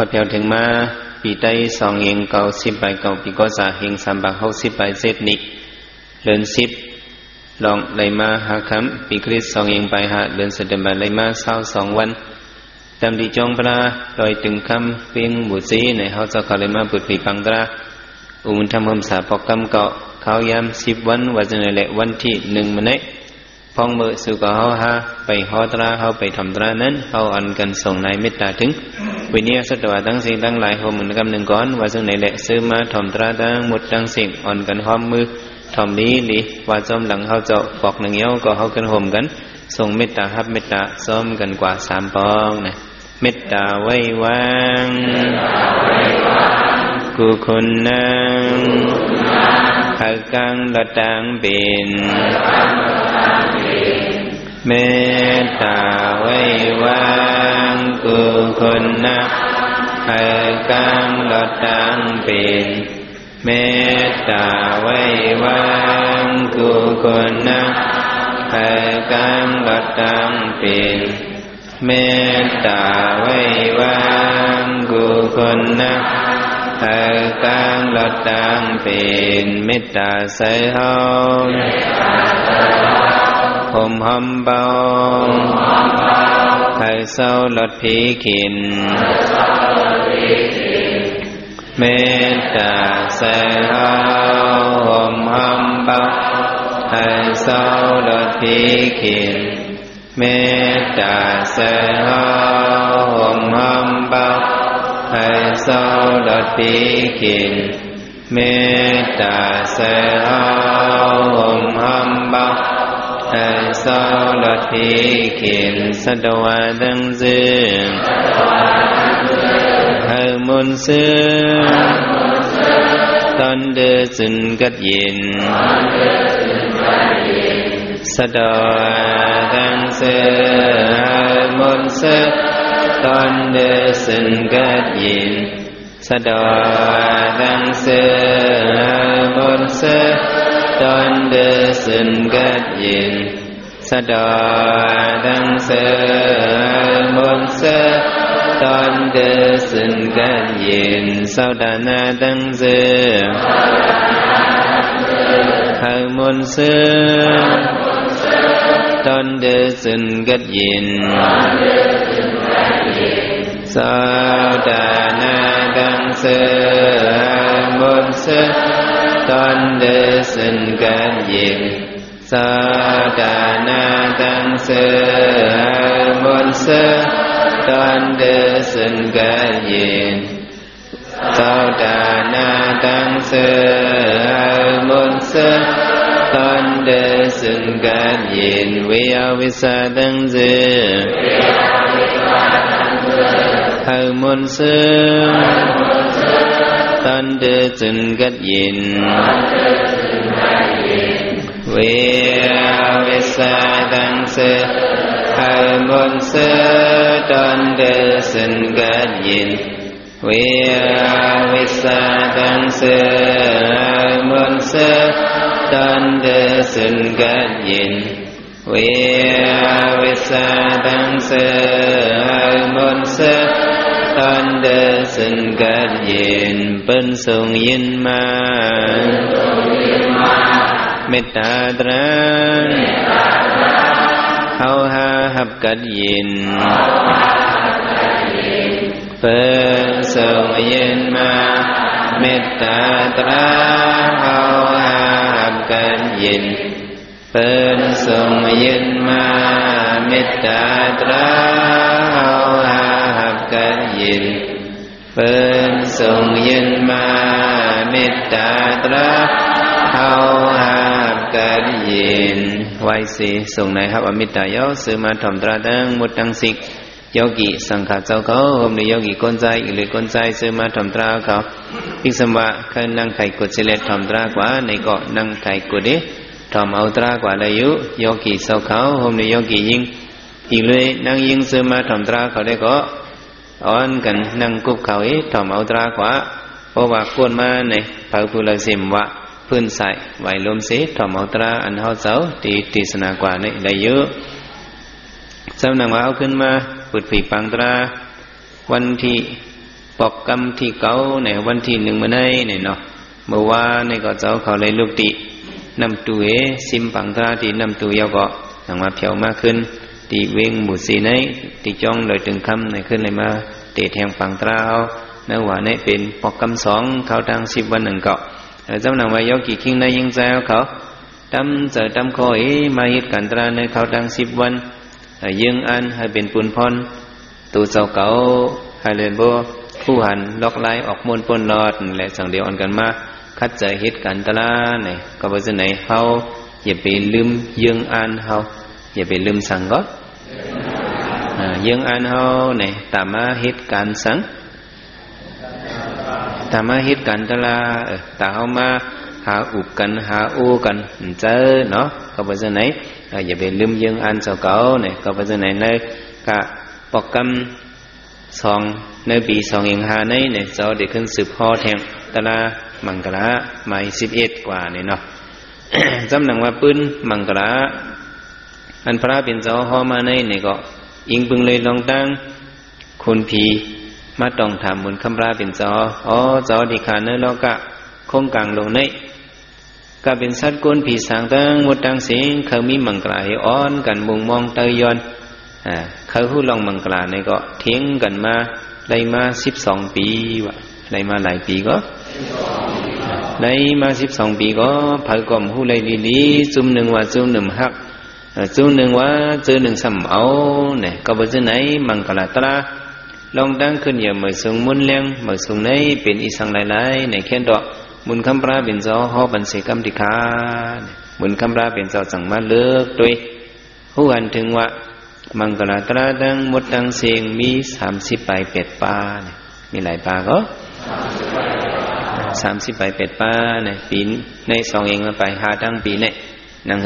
อดเพียวถึงมาปีใต้2เองเก่า10ใบเก่าปีก็สาเฮง3บาท60ใบเศษนิเดือน10ลองไหลมาหาคำปีคริสต์2เองไปหาเดือน10ไหลมา22วันตามที่จงปลาลอยถึงคำเพียงบุตรสีในเฮาเจ้าเขาเลยมาปุดผีปังตราอุมธรรมสาปกกรรมเกาะเขายาม10วันว่าจะในแหละวันที่1มื้อนี้พองมือสู่ก็เฮาหาไปฮอตราเฮาไปทำตรานั้นเฮาอันกันส่งในเมตตาถึงวิญญาณสัตว์ทั้งสิ่งทั้งหลายโฮมกรรมหนึ่งก้อนว่าจะในแหละซื้อมาทำตราทั้งหมดทั้งสิ่งอ่อนกันหอมมือทำนี้นี่ว่าจอมหลังเฮาเจาะปอกหนึ่งเอี้ยวก็เฮากันโฮมกันส่งเมตตาฮับเมตตาซ้อมกันกว่า3ปองนะเมตตาไว้วางกุคนนังหากังละตังเป็นเมตตาไว้วางกุคนนังหากังละตังเป็นเมตตาไว้วางกุคนนังหากังละตังเป็นเมตตาไว้วางกุคนนังหากังละตังเป็นเมตตาใส่เฮาห่มหอมเบาให้เศร้าลดผีขินเมตตาใส่เฮาห่มหอมเบาให้เศร้าลดผีขินเมตตาใส่เฮาห่มหอมเบาให้เศร้าลดผีขินเมตตาใส่เฮาห่มหอมเบาให้เศร้าลดผีขินสัตวะดังซึงให้มุนซึงตอนเดือดซึนกัดยินสัตวะดังซึงให้มุนซึงตอนเดือดซึนกัดยินสัตวะดังซึงให้มุนซึงตอนเดือดซึนกัดยินสัตวะดังซึงให้มุนซึงตอนเดือดซึนกัดยินสัตวะดังซึงให้มุนซึงตอนเดือดซึนกัดยินสัตวะดังซึงให้มุนซึงตอนเดือดซึนกัดยินสัตวะดังซึงให้มุนซึงตอนเดือดซึนกัดยินสัตวะดังซึงให้มุนซึงตอนเดือดซึนกัดยินวิยาวิสาดังซึงให้มุนซึงตอนเดือดซึนกัดยินวิยาวิสาดังซึงให้มุนซึงตอนเดือดซึนกัดยินวิยาวิสาดังซึงให้มุนซึงตอนเดือดซึนกัดยินวิยาวิสาดังซึงให้มุนซึงตอนเดือดซึนกัดยินเป็นทรงยินมาเมตตาตรังเฮาหาหับกัดยินเป็นทรงยินมาเมตตาตรังเฮาหาหับกัดยินเป็นทรงยินมาเมตตาตรังเฮาหาหับกัดยินเป็นทรงยินมาเมตตาตรังเฮาหาหับกัดยินไว้สิส่งในฮับอมิตรายกซื้อมาถ่อมตราดังหมดทั้งสิกโยกิสังขารเจ้าเขาโฮมในโยกิก้นใจอีกเลยก้นใจซื้อมาถ่อมตราเขาอีกสมบัติเคยนั่งไข่กุดเสล็ดถ่อมตรากว่าในเกาะนั่งไข่กุดดิถ่อมเอาตรากว่าอายุโยกิเจ้าเขาโฮมในโยกิยิงอีกเลยนั่งยิงซื้อมาถ่อมตราเขาได้ก็อ่อนกันนั่งกุบเขาอีถ่อมเอาตรากว่าเพราะว่าก้นมาในเผาปุระสิมวะพื้นใส่ไหวลมสีถ่อมเอาตราอันเฮาเจ้าตีสนากว่านี่ได้เยอะจำหนังว่าเอาขึ้นมาปุดผีปังตราวันที่ ปอกกรรมที่เก่าในวันที่หนึ่งมื้อนี้เนี่ยเนาะเมื่อวานนี่ก็เจ้าเขาเลยลูกตินำตัวซิมปังตราที่นำตัวยาวก็อย่างมาเพียวมากขึ้นตีเวงหมู่สีนี้ตีจ้องเลยถึงคำในขึ้นเลยมาเตะแทงปังตราเอาเนื้อว่านี่เป็นปอกกรรม2เขาทาง10วันหนึ่งเกาะจำหนังว่ายกกี่คิงในยังใจเขาทำเจอทำคอยมาเหตุการณ์ตราในเขาทาง10วันยังอันให้เป็นปุนพรตัวเจ้าเก่าให้เลยบ่ผู้หันล็อกไล่ออกมนปนรอดและสั่งเดียวอันกันมาคัดใจเหตุการณ์ตราเนี่ยก็ว่าจะไหนเขาอย่าไปลืมยังอันเขาอย่าไปลืมสั่งก็ยังอันเขาเนี่ยตามมาเหตุการณ์สั่งตามมาเหตุการณ์ตราตาเขามาหาอุบกันหาอูกันเจอเนาะก็ว่าจะไหนอย่าไปลืมยังอันเจ้าเก่าเนี่ยก็ว่าจะไหนในกะปอกกรรม2ในปี215นี้เนี่ยเจ้าได้ขึ้นสืบพ่อแทงตรามังกราหมาย11กว่านี่เนาะ จำหนังว่าปืนมังกราอันพระเป็นเจ้าฮอมาในนี่ก็อิงพึงเลยลองตั้งคุณผีมาต้องทำบุญคำพระเป็นเจ้าเจ้าดิขาเนื้อแล้วก็คงกลางลงในก็เป็นสัตว์ก้นผีสางตั้งหมดตั้งเสียงเขามีมังกราให้อ้อนกันมุงมองเตยยอนเขาหู้ลองมังกราในก็เถียงกันมาได้มา12ปีวะได้มาหลายปีก็ได้มา12ปีก็เผยก่อมหู้เลยดีๆจุ่มหนึ่งว่าจุ่มหนึ่งหักจุ่มหนึ่งว่าเจอหนึ่งสำเอาเนี่ยก็บ่จะไหนมังกราตราลองตั้งขึ้นอย่าเหมือนทรงมุนเลี้ยงเหมือนทรงในเป็นอีสังหลายๆในแค่ดอกมุนคำพระเป็นเจ้าฮอบันเสกรรมติคามุนคำพระเป็นเจ้าสั่งมาเลิกโดยหู้อันถึงว่ามังกรตราดังหมดดังเสียงมี30ไป8ป่าเนี่ยมีหลายป่าก็30ไป8ป่าเนี่ยปีใน2เองมาไป5ดังปีเนี่ยนัง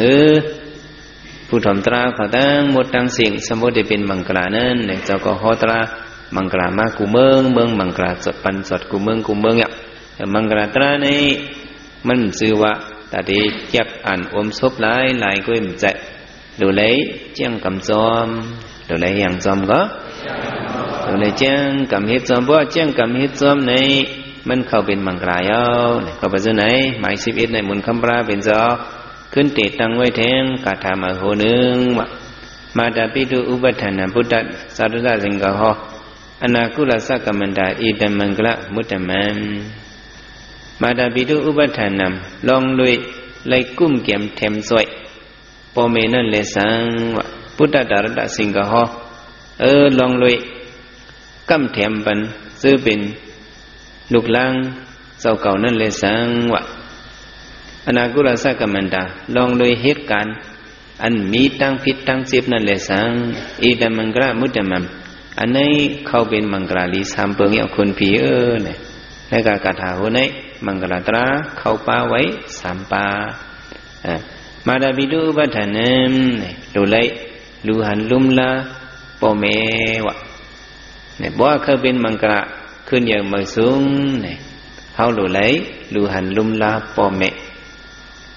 ผู้ถมตราเขาตั้งหมดดังเสียงสมมติได้เป็นมังกรนั้นเนี่ยเจ้าก็ฮอตรามังกรมากูเมืองมังกรสดปันสดกูเมืองเนี่ยมังกรตราในมันชื่อว่าแต่ที่เก็บอ่านอมศพหลายก็มันจะดูเลยเจียงกำจอมดูเลยอย่างจอมก็ดูเลยเจียงกำเฮ็ดจอมเพราะเจียงกำเฮ็ดจอมในมันเข้าเป็นมังกรายาวเข้าไปที่ไหนหมาย11ในมุนคำพระเป็นเจ้าขึ้นติดตั้งไว้แทงกาถามาโหนึงมาดาปิตุอุปทานะพุทธสาธุตสิงกะหออนาคุลสักกมันดาอิตัมมังกละมุตตมันมาดาปิตุอุปทานะลองด้วยไล่กุ้มเกี่ยมเทมสวยปอเมนั่นเลยสังว่าพุทธดารดาสิงกะหอลองเลยกำแถมปันซื้อเป็นลูกหลางเจ้าเก่านั่นเลยสังว่าอนาคุลสักกมันดาลองเลยเหตุการณ์อันมีตั้งผิดตั้งเจ็บนั่นเลยสังอิตัมมังกละมุตตมันอันนี้เขาเป็นมังกรลีสามเปิงอย่างคนผีเนี่ยในการกาถาหัวนี้มังกรตราเขาป่าไว้3ป่ามาดาบิดูบัตนัมดูเลยลูหันลุมลาปอเมวะเนี่ยบอกว่าเขาเป็นมังกรขึ้นอย่างมือสูงเนี่ยเขาดูเลยลูหันลุมลาปอเม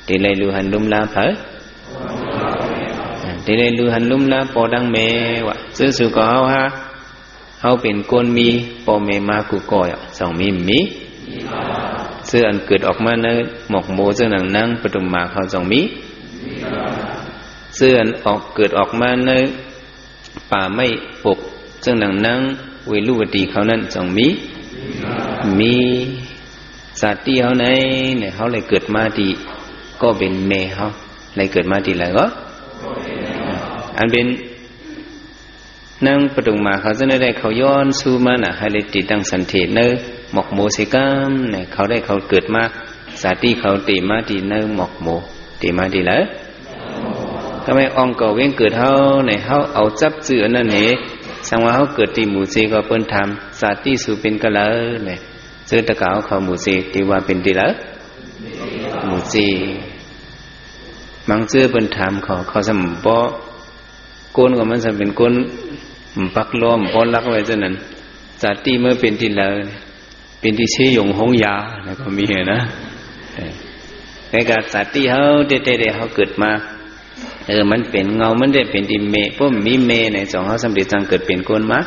ทีเลยลูหันลุมลาเผอทีเลยลูหันลุมลาปอดังเมวะซื้อสุกเขาฮะเขาเป็นก้นมีปอเมมากุกอย2มีเสื้ออันเกิดออกมาในหมกโมเสื้อหนังนั่งปฐุมมาเขา2มีเสื้ออันเกิดออกมาในป่าไม่ปกเสื้อหนังนั่งเวลุวตีเขานั้น2มีสัตว์ที่เขาในเนี่ยเขาเลยเกิดมาดีก็เป็นเมเขาเลยเกิดมาดีแล้วก็อันเป็นนั่งปฐุมมาเขาจะได้เขาย้อนสู้มาน่ะให้เลยติดตั้งสันเทศเนอหมกโมสิกามเนี่ยเขาได้เขาเกิดมาสาธิเขาตีมาดีเนอหมกโมตีมาดีแล้วทำไมองเก่าเว้งเกิดเขาเนี่ยเขาเอาจับเจือนั่นเหสังว่าเขาเกิดตีหมูซีก็เปิ้นทำสาธิสู่เป็นกะเลยเนี่ยเสื้อตะเก่าเขาหมูซีตีว่าเป็นตีแล้วหมูซีมังเสื้อเปิ้นทำเขาสมบ่ก้นก็มันจะเป็นก้นปักล้อมป้อนรักไว้เท่านั้นสาติเมื่อเป็นที่แล้วเป็นที่เชี่ยงหงยาแล้วก็มีนะในการสาติเขาเด็ดๆเขาเกิดมามันเป็นเงามันได้เป็นดิเมพวกมีเมในสองเขาสำเร็จจังเกิดเป็นก้นมา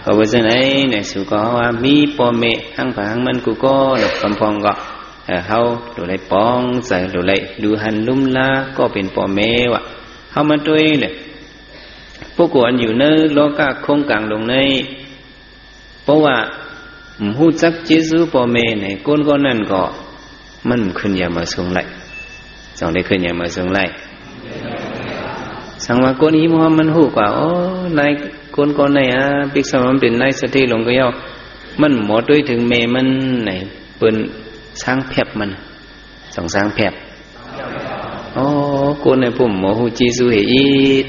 ก็ว่าจังได๋เนี่ยสุก็ว่ามีพ่อแม่ทั้งผางมันกูก็ดอกกำพองก็เฮาดูไลปองใส่ดูไลดูหันลุ่มลาก็เป็นพ่อแม่ว่ะเฮามาด้วยเนี่ยพวกคนอยู่ในโลกะคงกลางลงในเพราะว่าฮู้จักเยซูพ่อแม่เนี่ยคนก็นั่นก็มันขึ้นอย่ามาส่งไล่จังได้ขึ้นอย่ามาส่งไล่สังว่าคนนี้มันฮู้กว่าโอ้นายคนก่อนไหนปิกสมเป็นนายสถิลงก็ย่อมันหมดด้วยถึงแม่มันไหนเปิ้นสร้างแผบมันสองสร้างแผบอ๋อคนในผมหมอฮู้จีซูเฮอี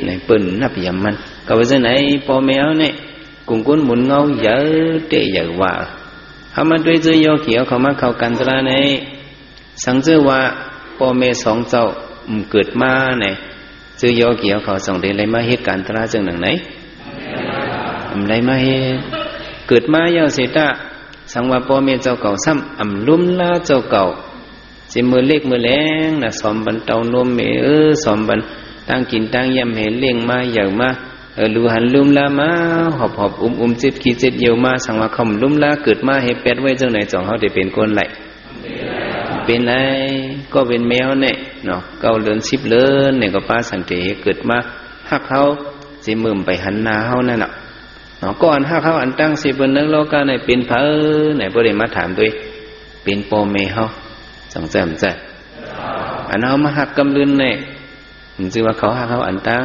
ไหนเปิ้นนับยามมันก็ว่าจังไหนพ่อแม่เนี่ยcùng cuốn muốn ngâu dở để dở hòa họ mà đối với yêu kiểuเขามาเข้ากันตระnày sáng giờว่าพ่อแม่สองเจ้าเกิดมาเนี่ยซื้อยอเกี่ยวเขาส่งได้เลยมาเหตุการณ์ตระจังหนังไหนเลยมาเหตุเกิดมาเยาเสตะสังว่าพ่อแม่เจ้าเก่าซ้ำลุ่มละเจ้าเก่าจะมือเล็กมือแรงน่ะสอมบันเตานมสอมบันตั้งกินตั้งยำเห็นเลี้ยงมาใหญ่มาลูหันลุ่มละมาหอบจิตขี้จิตเยี่ยวมาสังว่าคำลุ่มละเกิดมาให้เป็ดไว้จังไหนจ่องเขาได้เป็นคนไหลเป็นไงก็เป็นแมวเนี่ยเนาะเก้าเลือน10เลือนเนี่ยก็ป้าสันติเกิดมาหักเขาสิมืมไปหันนาเขานั่นเนาะก่อนหักเขาอันตั้งสิบนนึกโลกาเนี่ยเป็นเพอเนี่ยพอได้มาถามด้วยเป็นโปเมเขาสองแจ่มใจอันเขามาหักกำลืนเนี่ยมันชื่อว่าเขาหักเขาอันตั้ง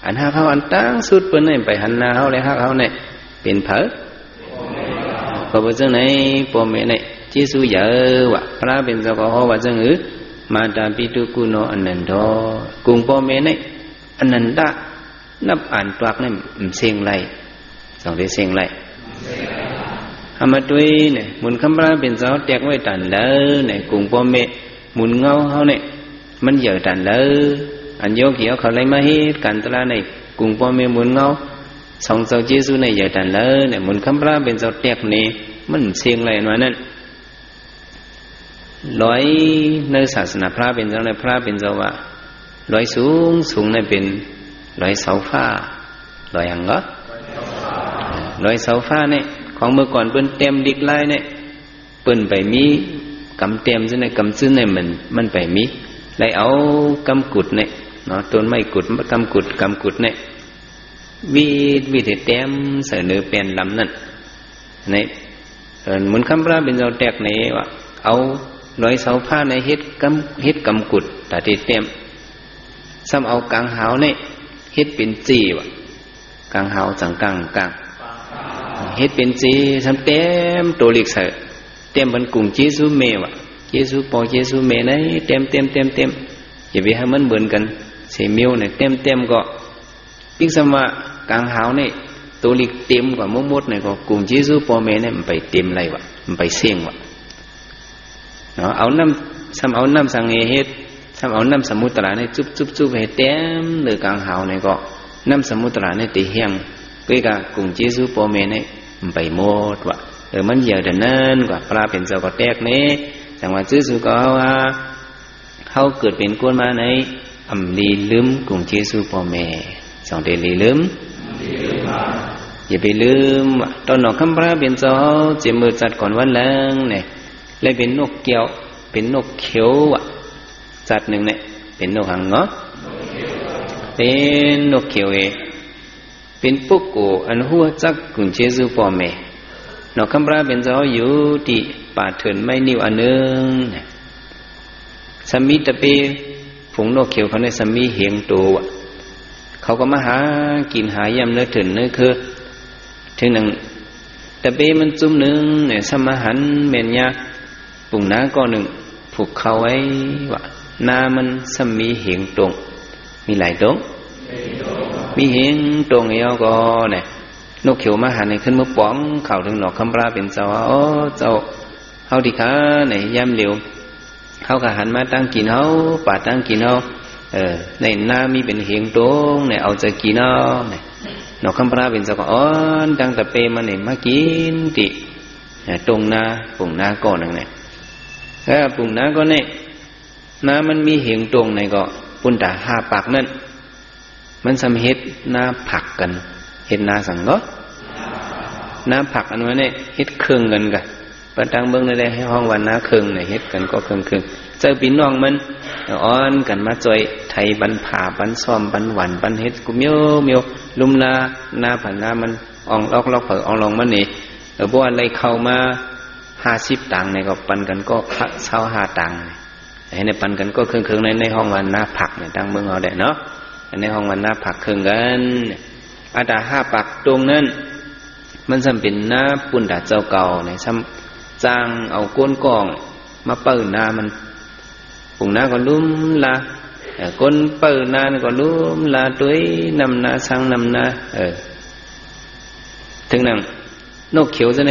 อันหักเขาอันตั้งสุดเปิ้นเนี่ยไปหันนาเขาเลยหักเขาเนี่ยเป็นเพอก็เป็นจังไหนโปเมเนี่ยเจสุเยอะวะพระเป็นเจ้าก็ฮอว่าจังมาตาปิตุกุโนอนันโตกุงพ่อแม่เนี่ยอนันตะนับอ่านตรักเนี่ยเสียงไรสองได้เสียงไรทำมาด้วยเนี่ยมุนคำพระเป็นเจ้าแตกไว้ตันเลยเนี่ยกุงพ่อแม่มุนเงาเขาเนี่ยมันเยอะตันเลยอันโยกี่เขาเลยมาให้กันตระเนี่ยกุงพ่อแม่มุนเงาสองเจ้าเจสุเนี่ยเยอะตันเลยเนี่ยมุนคำพระเป็นเจ้าแตกเนี่ยมันเสียงไรมานั่นร้อยในศาสนาพระเป็นเจ้าในพระเป็นเจ้าว่าร้อยสูงในเป็นร้อยเสาฟ้าร้อยอังก็ร้อยเสาฟ้าเนี่ยของเมื่อก่อนเปิ้นเต็มดิกไล่เนี่ยเปิ้นไปมีกำเต็มซึ่งในกำซึ่งในมันไปมีเลยเอากำกุดเนี่ยเนาะต้นไม้กุดกำกุดเนี่ยวิธีเต็มเสนอเป็นลำนั่นเนี่ยเหมือนคำพระเป็นเจ้าแตกเนี่ยว่าเอาร้อยเสาผ้าในเฮ็ดกำกุดแต่ที่เต็มซ้ำเอากลางหาวเนี่ยเฮ็ดเป็นจีวะกลางหาวจังกลางเฮ็ดเป็นจีซ้ำเต็มตัวลิกเสเต็มบรรกุงเจสุเมวะเจสุปอเจสุเมเนี่ยเต็มอย่าไปให้มันเบิ่นกันเสมิวเนี่ยเต็มก็ปิ๊กสมะกลางหาวเนี่ยตัวลิกเต็มกว่ามดเนี่ยก็กุงเจสุปอเมเนี่ยมันไปเต็มไรวะมันไปเสี่ยงวะเนาะเอาน้ำซ้ำเอาน้ำสังเฮ็ดซ้ำเอาน้ำสมุทรเนี่ยจุบให้เต็มหรือกลางหาวเนี่ยก็น้ำสมุทรเนี่ยตีเฮียงก็กะกุงเจสุปอเมเนี่ยมันไปหมดวะมันเยอะเดินนั่นกว่าปลาเป็นเจ้าก็แตกเนี่ยจังหวะจื้อสุก็ว่าเขาเกิดเป็นคนมาในลีลืมกุงเจสุปอเมสองเดลีลืมอย่าไปลืมตอนหนอกคำพระเป็นเจ้าเจมือจัดก่อนวันแรงเนี่ยเลยเป็นนกเกี่ยวเป็นนกเขียวจัดหนึ่งเนี่ยเป็นนกหางเงาะเป็นนกเขียวเป็นปุ๊กโกอันหัวจักกุงเจสุปอเมนกคำพระเป็นเจ้าอยู่ที่ป่าเถื่อนไม่นิ่วอันนึงสามีตะเปฝูงนกเขียวเขาในสามีเหียงตัวเขาก็มาหากินหายำเนื้อเถื่อนเนื้อคือถึงหนึ่งตะเปมันจุ่มหนึ่งเนี่ยสมหันเมียนยาปุ่งน้าก็หนึ่งผูกเขาไว้ว่านามันสามีเหียงตรงมีหลายตรงมีเหียงตรงเอวก็เนี่ยนกเขียวมาหันในขึ้นมาป้องเข่าถึงหนอกคำปลาเป็นเจ้าอ๋อเจ้าเฮาดีค่ะเนี่ยย่ำเหลียวเฮาก็หันมาตั้งกินเฮาป่าตั้งกินเฮาในหน้ามีเป็นเหียงตรงเนี่ยเอาจะกินเอาเนี่ยหนอกคำปลาเป็นเจ้าก็อ๋อตั้งแต่เปมาเนี่ยมากินติตรงนาปุ่งนาก่อนเนี่ยปุ่งนาก็เนี่ยน้ามันมีเหียงตรงเนี่ยก็ปุ่นตาหาปากนั่นมันสำเฮ็ดนาผักกันเห็นนาสังก็ น้ำผักอันว่าเนี่ยเฮ็ดเครื่องกันกะปะตังเบิ่งได้ให้ห้องวันน้าเครื่องเนี่ยเฮ็ดกันก็เครื่องเจอพี่น้องมันอ้อนกันมาจอยไทยบันผ่าบันซ้อมบันหวานบันเฮ็ดกูเมียวลุมลาหน้าผันหน้ามันอองลอกเผออองลองมันนี่บ่อะไรเข้ามา50ตังค์เนี่ยก็ปันกันก็25ตังค์ให้ในปันกันก็เครื่องในห้องวันน้าผักเนี่ยตังเบิ่งเอาได้เนาะในห้องวันน้าผักเครื่องกันอาดา5ปักตรงนั้นมันจำเป็นหน้าปุ่นดาเจ้าเก่าเนี่ยซ้ำจ้างเอาก้นกองมาเปิดหน้ามันปุ่งหน้าก็ลุ่มละก้นเปิดหน้าก็ลุ่มละตุ้ยนำหน้าสั่งนำหน้าถึงนั่งนกเขียวจะไหน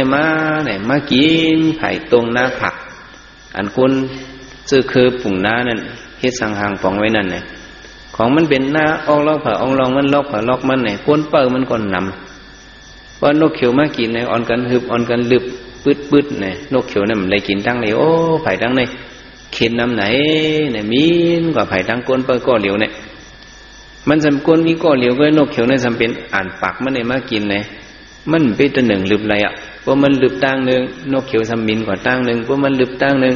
มากินไผ่ตรงหน้าผักอันก้นซื้อคือปุ่งหน้านั่นเฮ็ดสังหางฟองไว้นั่นเนี่ยของมันเป็นหน้าออกลอกเผออองลองมันลอกเผอลอกมันเนี่ยก้นเปิดมันก่อนนำว่านกเขียวมากินเนี่ยอ่อนกันฮึบอ่อนกันลึบปืดเนี่ยนกเขียวเนี่ยมันเลยกินตั้งเลยโอ้ไผ่ตั้งเลยเข็นน้ำไหนเนี่ยมีนกว่าไผ่ตั้งก้นเปิดก้อเหลียวเนี่ยมันจำก้นมีก้อเหลียวก็นกเขียวเนี่ยจำเป็นอ่านปากมันเนี่ยมากินเนี่ยมันเป็นตัวหนึ่งลึบอะไรอ่ะเพราะมันลึบตั้งหนึ่งนกเขียวจำมินกว่าตั้งหนึ่งเพราะมันลึบตั้งหนึ่ง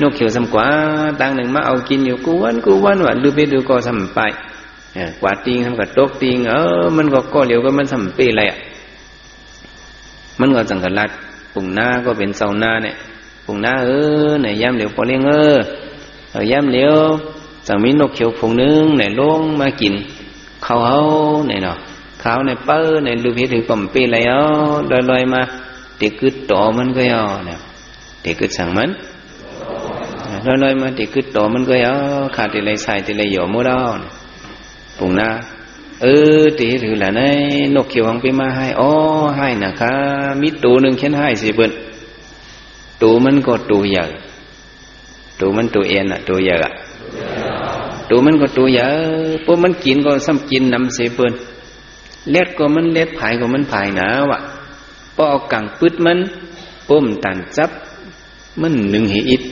นกเขียวจำกว่าตั้งหนึ่งมาเอากินอยู่กูวันว่าลึบไปดูก็จำไปกว่าติงทำกับตกติงมันก็ก้อเหลียวก็มันจำเป็นอะไรอ่ะมันก็จังกันลัดปุ่งหน้าก็เป็นเสาหน้าเนี่ยปุ่งหน้าเนี่ยย่ำเหลียวพอเลี้ยงย่ำเหลียวจังมีนกเขียวผงนึงเนี่ยลงมากินเขาเนี่ยเนาะเขาเนี่ยเปิ้ลเนี่ยลูกพี่ถือกล่อมปีอะไรลอยมาเด็กกึดต่อมันก็เนี่ยเด็กกึดสั่งมันลอยมาเด็กกึดต่อมันก็ขาดติเลยใส่ติเลยหย่อมือดาวปุ่งหน้าตีถือแหละในนกเขียวหังไปมาให้ให้นะคะมีตัวหนึ่งเช่นให้สิเบิ้ลตัวมันก็ตัวใหญ่ตัวมันตัวเอ็นอ่ะตัวใหญ่อ่ะตัวมันก็ตัวใหญ่พวกมันกินก็ซ้ำกินน้ำเสียเบิ้ลเล็ดก็มันเล็ดผายก็มันผายหนาวะพอเอากังปืดมันปุ่มตันจับมันหนึ่งหิอิด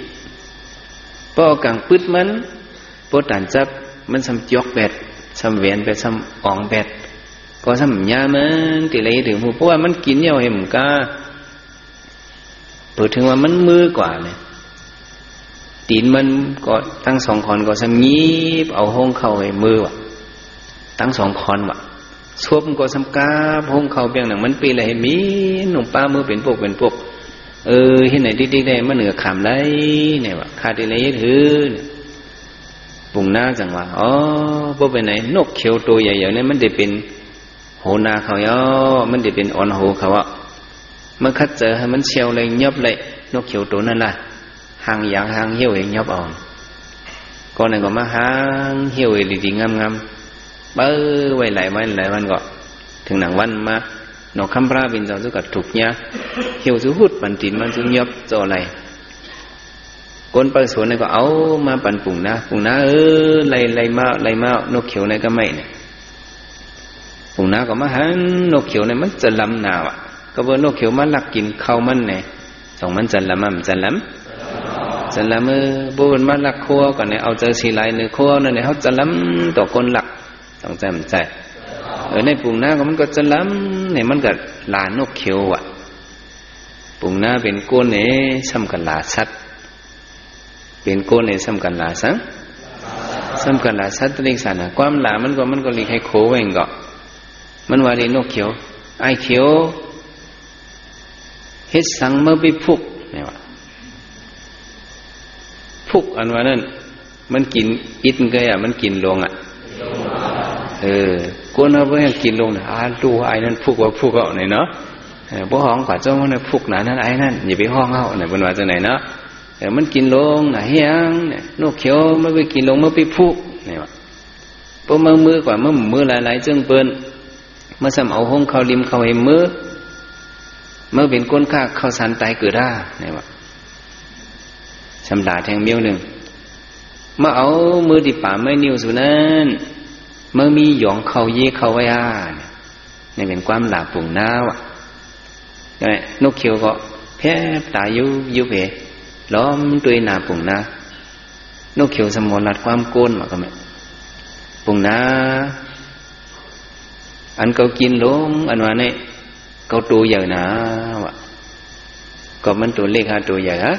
พอเอากังปืดมันพอตันจับมันซ้ำจอกแบดซ้ำเวียนไปซ้ำอ่องแบดก็ซ้ำยามันติเลยถึงเพราะว่ามันกินเยอะเห็นกาเปิดถึงว่ามันมือกว่าเลยตีนมันก็ตั้งสองคอนก็ซ้ำงีบเอาห้องเข้าให้มือวะตั้งสองคอนวะชวบก็ซ้ำกาห้องเข้าเพียงหนังมันปีอะไรมีหนุ่มป้ามือเป็นพวกเห็นไหนดิ๊กได้มันเหนือขามได้เนี่ยวะคาติเลยถือปุ่งหน้าจังว่าพวกไปไหนนกเขียวตัวใหญ่ๆเนี่ยมันจะเป็นโหนาเขามันจะเป็นอ่อนโหเขาอ่ะมันคัดเจอให้มันเชียวเลยยบเลยนกเขียวตัวนั่นล่ะหางยางหางเหี้ยวเองยบอ่อนก่อนนั้นก็มาหางเหี้ยวเองดีๆงามๆไว้หลายวันก็ถึงหนังวันมานกคำพระบินจอสุกัดถูกเนี้ยเหี่ยวสุหุดปันตินมันสุยบจออะไรก้นเปิดสวนนี่ก็เอามาปั่นปุ่งนะไล่มานกเขียวนี่ก็ไม่เนี่ยปุ่งนะก็มาหันนกเขียวนี่มันจะลำหนาวอ่ะก็ว่านกเขียวมันลักกินข้าวมันเนี่ยสองมันจะลำมันจะลำบุญมันลักคัวก่อนเนี่ยเอาเจอสีลายเนื้อคัวนั่นเนี่ยเขาจะลำต่อคนหลักต้องใจในปุ่งหน้าก็มันก็จะล้ำเนี่ยมันก็ลานกเขียวอ่ะปุ่งหน้าเป็นก้นเนี่ยซ้ำกันลาชัดเป็นก้นเนี่ยซ้ำกันลาสังซ้ำกันลาชัดตัวเองสันนะความลามันก็ลีให้โคเองก็มันว่าในนกเขียวไอเขียวเฮ็ดสังเมื่อไปพุกเนี่ยว่าพุกอันว่านั่นมันกินอิดก็อ่ะมันกินลงอ่ะก้นเอาไปให้กินลงนะดูไอ้นั่นพุกว่าพุกเอาไหนเนาะพวกห้องกว่าเจ้ามันพุกหนานั่นไอ้นั่นอย่าไปห้องเอาไหนเป็นว่าจะไหนเนาะมันกินลงนะเฮียงเนี่ยนกเขียวมันไปกินลงมันไปพุกเนี่ยว่าพวกมือกว่ามือหลายๆจึงเปิ้นเมื่อซ้ำเอาห้องเขาริมเขาให้มือเป็นก้นข้าเข้าสันตายเกิดได้เนี่ยว่าสำดาแทงเมี้ยวหนึ่งเมื่อเอามือดิป่าไม่นิ้วสุนันเมื่อมีหยองเขาเย่เขาไว้เนี่ยเป็นความหลาปุ่งหน้าวะนกเขียวก็แพ้ตายยุเพล้อมตัวหนาปุ่งหน้านกเขียวสมอลัดความโกนมาก็ไม่ปุ่งหน้าอันเขากินลงอันว่าเนี่ย có tu giờ nào có mình tu liệt ha tu giờ hả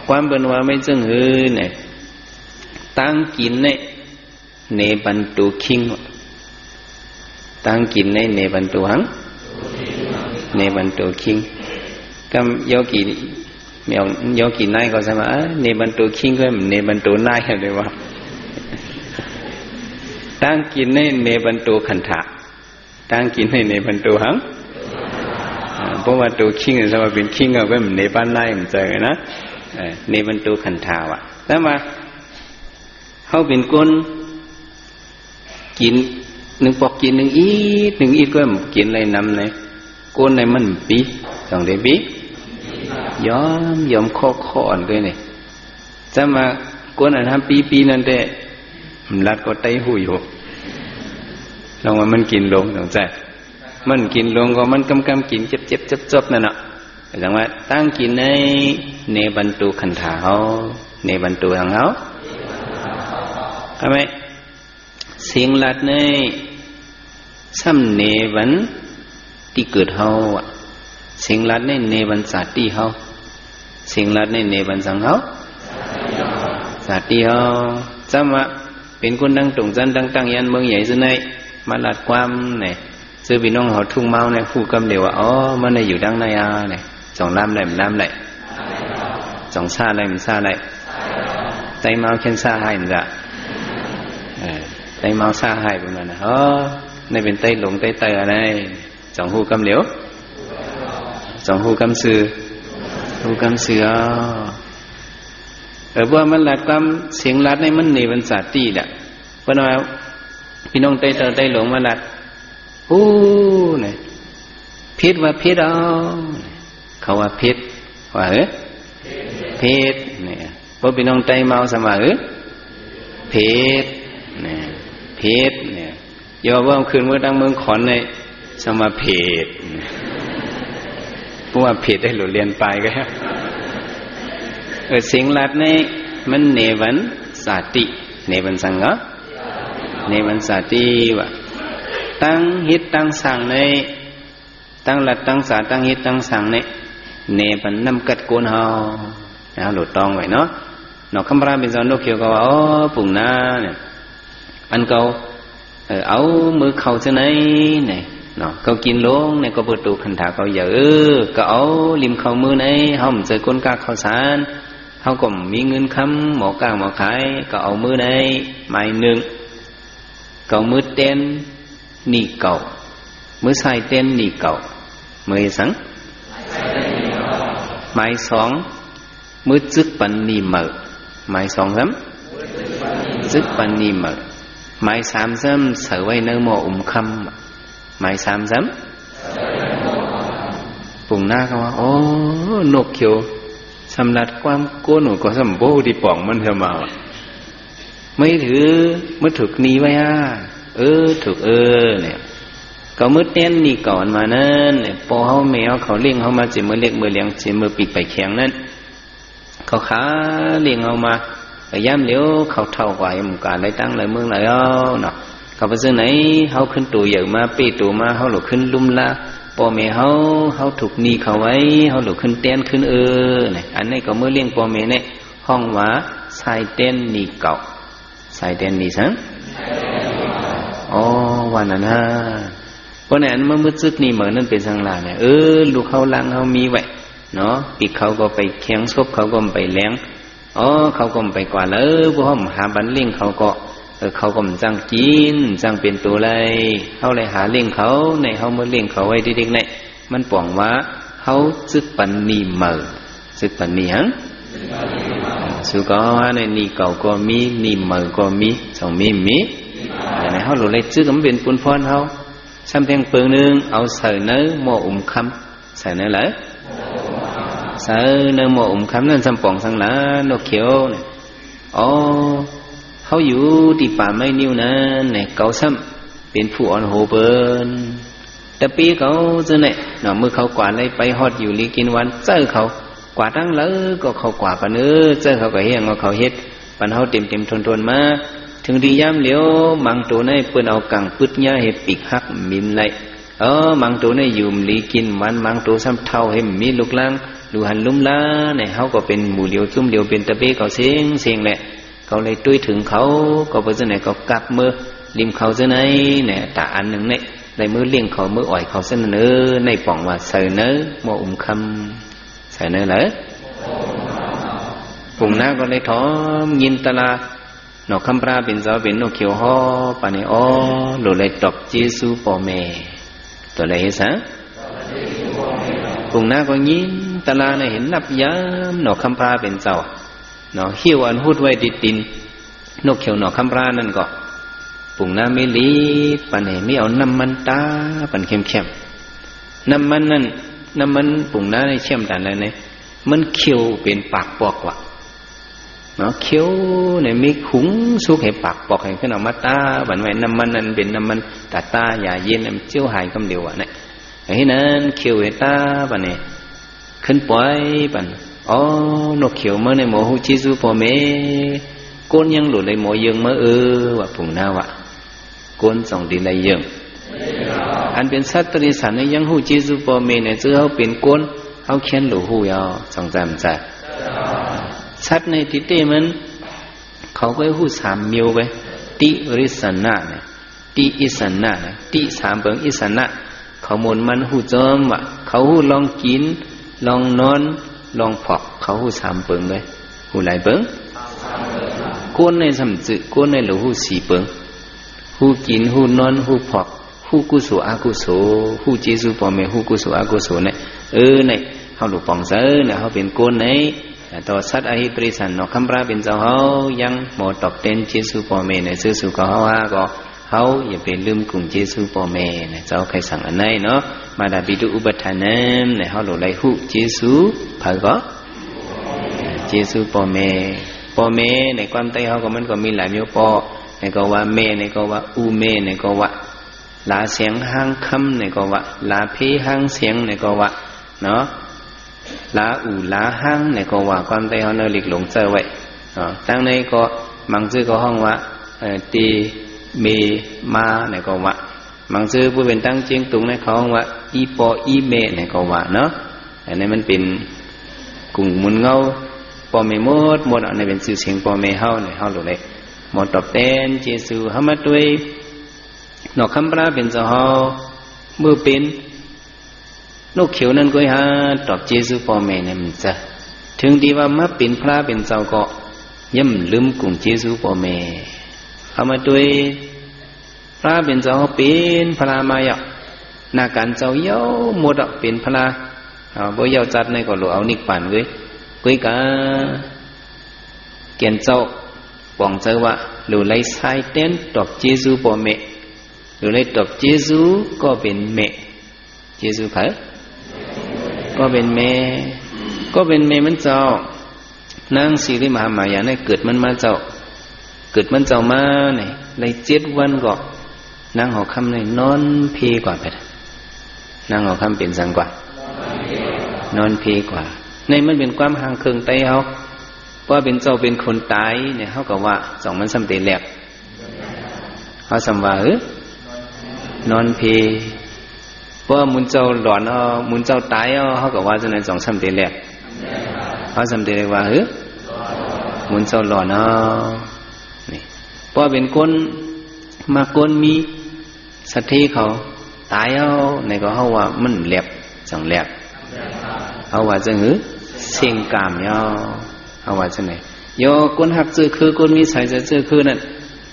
quan bên ngoài mấy chân hư này tăng kín này nề bàn tu kinh tăng kín này nề bàn tu hằng nề bàn tu kinh cam do kỳ mèo do kỳ nay có sao mà nề bàn tu kinh cái nề bàn tu nay là được không tăng kín này nề bàn tu khẩn thả tăng kín này nề bàn tu hằngเพราะว่าตัวคิงสมาเป็นคิงเอาไปในบ้านไร่มันเจอนะในบรรทุกขันธาวะแล้วมาเขาเป็นคนกินหนึ่งปอกกินหนึ่งอีดก็กินอะไรนำเลยคนในมันปีสองเดือนปียอมข้ออ่อนเลยเนี่ยจะมาคนอันทำปีนั่นแต่มันรัดก็ไตหูอยู่ลองว่ามันกินลงสงสัยมันกินลงก็มันกำกินเจ็บจบนั่นน่ะจังว่าตั้งกินในบรรทุกขันธาเฮาในบรรทุกทางเฮาใช่ไหมสิ่งหลัดในซ้ำในวันที่เกิดเฮาสิ่งหลัดในวันศาสตร์ที่เฮาสิ่งหลัดในวันสังเฮาศาสตร์ที่เฮาจำว่าเป็นคนดังตรงจันตั้งยันเมืองใหญ่ซะในมาหลัดความเนี่ยซื้อพี่น้องเขาทุ่งเมาเนี่ยผู้กำเดียวว่าอ๋อมันในอยู่ดังในเนี่ยสองล้ำเลยมันล้ำเลยสองซาเลยมันซาเลยไตเมาเข็นซาให้มันจะไตเมาซาให้ประมาณนั้นอ๋อในเป็นไตหลงไตอะไรสองหูกำเดียวสองหูกำซื้อหูกำซื้อว่ามันหลัดความเสียงหลัดในมันในบรรษาตีแหละเพราะว่าพี่น้องไตหลงมาหลัดเนี่ยพิษว่าพิษเอาเขาว่าพิษว่าพิษเนี่ยพอพี่น้องใจเมาสมาพิษเนี่ยพิษเนี่ยยอว่าคืนเมื่อดังเมืองขอนในสมาพิษเพราะว่าพิษได้หลุดเรียนไปก็สิ่งหลัดในมันเนวันสาติเนวันสังเกตเนวันสาติว่าตั้งฮิตตั้งสั่งในตั้งหลัดตั้งสาตั้งฮิตตั้งสั่งในเนปันนำกัดโกนเฮาหลุดตองไว้เนาะนอกคำราเป็นสอนนกเขียวก็ว่าอ๋อปุ่งหน้าเนี่ยอันเก่าเอามือเข่าจะไหนเนี่ยเนาะเขากินลงเนี่ยก็เปิดตูขันถาเขาเยอะก็เอาริมเข่ามือไหนเฮาเจอก้นกาข้าวสารเฮาก็มีเงินค้ำหมอกลางหมอขายก็เอามือไหนไม้หนึ่งก็มือเต้นนี่เก่ามือใส่เต้นนี่เก่ามือสังไม้สองมือจึกปันนี่เหม่อไม้สองซ้ำจึกปันนี่เหม่อไม้สามซ้ำเสือไว้เนื้อหม้อคำไม้สามซ้ำปุ่งหน้าเขาว่าโอ้นกเขียวสำลัดความโกนหนูก็สมบูรณ์ที่ป่องมันเถอะมาไม่ถือมือถูกนีไว้ถูกเนี่ยก็มืดเต้นนี่ก่อนมานั่นพอเขาแมวเขาเลี้ยงเขามาจีมือเล็กมือเลี้ยงจีมือปีกไปแข็งนั่นเขาขาเลี้ยงเขามาแต่ย่ำเลี้ยวเขาเท่ากว่าอย่างการได้ตั้งเลยเมืองเลยเนาะเขาไปซื้อไหนเขาขึ้นตัวใหญ่มาปีตัวมาเขาหลุดขึ้นลุ่มละพอแม่เขาถูกนีเขาไว้เขาหลุดขึ้นเต้นขึ้นเนี่ยอันนี้ก็มือเลี้ยงพอแม่เนี่ยห้องว่าใส่เต้นนี่เก่าใส่เต้นนี่สังอ๋อวันนั้นฮะเพราะนั้นเมื่อมืดซึกนี่เหมือนนั่นเป็นสังลาเนี่ยลูกเขาลังเขามีไว้เนาะปีกเขาก็ไปแข็งซบเขาก็ไปแหลงเขาก็ไปกว่าเลยพวกเขาหาบันเลี้ยงเขาก็เขาก็จังกินจังเป็นตัวเลยเขาเลยหาเลี้ยงเขาในเขาเมื่อเลี้ยงเขาไว้เด็กๆเนี่ยมันป่องว่าเขาซึกปันนีเหมือซึกปันนีฮังสุก็ในนี่เก่าก็มีนี่เหมือก็มีสองมีแต่ในเขาหลุดเลยซึกมันเป็นปุนพรเขาซ้ำเพียงเปลืองนึงเอาใส่เนื้อหม้อคำใส่เนื้อเลยใส่เนื้อหม้อคำนั่นซ้ำป่องสังหลานกเขียวเนี่ยเขาอยู่ที่ป่าไม้นิ้วนั้นเนี่ยเขาซ้ำเป็นผู้อ่อนโหเปิ้นแต่ปีเขาจะเนี่ยหน่อมือเขากวาดเลยไปฮอดอยู่ลีกินวันเจอเขากวาดทั้งเลยก็เขากวาดปะเนื้อเจอเขาก็เฮียงเขาเฮ็ดปันเขาเต็มทนมาถึงดีย่ำเหลียวมังตัวในเปิ้นเอากังปึดเนี้ยเห็ดปีกหักมินเลยเ มังตัวเนี่ยอยู่ลีกินมันมังตัวซ้ำเท่าให้มีลูกล่างดูหันลุ่มล้าเนี่ยเขาก็เป็นหมู่เดียวจุ่มเดียวเป็นตะเบเขาเสียงแหละเขาเลยตุ้ยถึงเขาก็ไปจะไหนก็กลับมือริมเขาจะไหนเนี่ยตาอันหนึ่งเนี่ยในมือเลี้ยงเขามืออ่อยเขาเส้นเนื้อในป่องว่าใส่เนื้อโมคำใส่เนื้อเลยปุ่งหน้าก็เลยท้อมยินตลาหนอกคำปราเป็นเจ้าเป็นนกเขียวห่อปานนี้หลุดเลยตบเจซูปอเมตัวอะไรเหรอปุ่งหน้าก็ยินตลาเนี่ยเห็นนับย้ำหนอกคำปราเป็นเจ้าเนาะหิ้วอันพูดไว้ดิดดินนกเขียวหนอกคำปรานั่นก็ปุ่งหน้าไม่ลีปันเหไม่เอาน้ำมันตาปันเข้มน้ำมันนั่นน้ำมันปุ่งหน้าในเข้มแต่อะไรเนี่ยมันเขียวเป็นปากปอกว่ะเนาะเขียวเนี่ยมีขุงสุกให้ปากปอกให้ขึ้นออกมาตาบันไว้น้ำมันนั่นเป็นน้ำมันตาอย่าเย็นมันเจียวหายคำเดียวอ่ะเนี่ยไอ้นั้นเขียวให้ตาปันเนี่ยขึ้นปล่อยปันนกเขียวเมื่อในหมอหูจิซูพอเมก้นยังหลุดเลยหมอยังเมื่อว่าปุ่งหน้าว่ะก้นส่องดีเลยยังอันเป็นสัตว์ตริสันในยังหูจิซูพอเมเนี่ยจะเขาเป็นก้นเขาเขียนหลูหูยาวสองจำใจสัตว์ในทิเตมันเขาก็หูสามมิวไปติริสันนะเนี่ยติอิสันนะเนี่ยติสามเบิงอิสันนะเขาหมุนมันหูจอมว่ะเขาหูลองกินลองนอนลองพอกเขาหูสามเปิงเลยหูหลายเปิงก้นในสำจึก้นในหลูหูสี่เปิงหูกินหูนอนหูพอกหูกุศลอกุศลหูเจสุปอเมหูกุศลอกุศลเนี่ยเนี่ยเขาหลุดปองเสือเนี่ยเขาเป็นก้นในต่อสัตว์อหิปริสันนอกคำปราเป็นเจ้าเขายังหมดตอกเต้นเจสุปอเมเนี่ยซื้อสุก็เขาก็เขาอย่าไปลืมกลุ่มเจสุปอเมเนี่ยเจ้าใครสั่งอันไหนเนาะมาดาบิดุอุปทานนั้นเนี่ยเขาหลุดไหลหูเจสุเผยก็เจสุปอเมในความใต้เขาก็มันก็มีหลายမျိုးปอในก็ว่าเมในก็ว่าอูเมในก็ว่าลาเสียงห้างคำในก็ว่าลาเพห้างเสียงในก็ว่าเนาะลาอูลาห้างในก็ว่าความใต้เขาเนหลีกหลงเจอไว้ตั้งในก็มังซื่อก็ห้องว่าตีเมมาในก็ว่ามังซื่อผู้เป็นตั้งเจียงตุงในเขาห้องว่าอีปออีเมในก็ว่าเนาะอันนี้มันเป็นกลุ่มมุนเงาปอเมหมดอันนี้เป็นสื่อเสียงปอเมเฮาในเฮาหลุดเลยหมดตอบเต้นเจสุเฮามาด้วยนอกคำปราเป็นเจ้าเฮาเมื่อเป็นนกเขียวนั่นก็ฮะตอบเจสุปอเมเนี่ยมันจะถึงดีว่ามาเป็นพระเป็นเจ้าก็ย่ำลืมกลุ่มเจสุปอเมเฮามาด้วยพระเป็นเจ้าเป็นพระมาอย่างนาการเจ้าเย้าหมดเป็นพระบ่เย้าจัดในก็หลวเอานิกปั่นเว้ยกุยกะเกียนเจ้าปองเจ้าว่าหรือไล่ไซเต้นตอบเจซูปอเมหรือไล่ตอบเจซูก็เป็นเมเจซูเผยก็เป็นเมมันเจ้านางสิริมหามายาเนี่ยเกิดมันมาเจ้ามาเนี่ยเลย7 วันก็นางหอคำเนี่ยนอนเพกว่าไปนางหอคำเป็นสังกว่านอนเพกว่าในมันเป็นความห่างเคืองไตเขาเพราะเป็นเจ้าเป็นคนตายเนี่ยเขาก็ว่าสองมันสำเร็จแหลกเขาสำว่านอนเพเพราะมุนเจ้าหลอนมุนเจ้าตายเขาก็ว่าจะในสองสำเร็จแหลกเขาสำเร็จเลยว่ามุนเจ้าหลอนนี่เพราะเป็นคนมาคนมีสัตย์เขาตายในก็เขาว่ามันแหลกสองแหลกเขาว่าจะเสียงกามเอาว่าจะไหนโยคนหักเจอคือคนมีสายเจอคือนั่น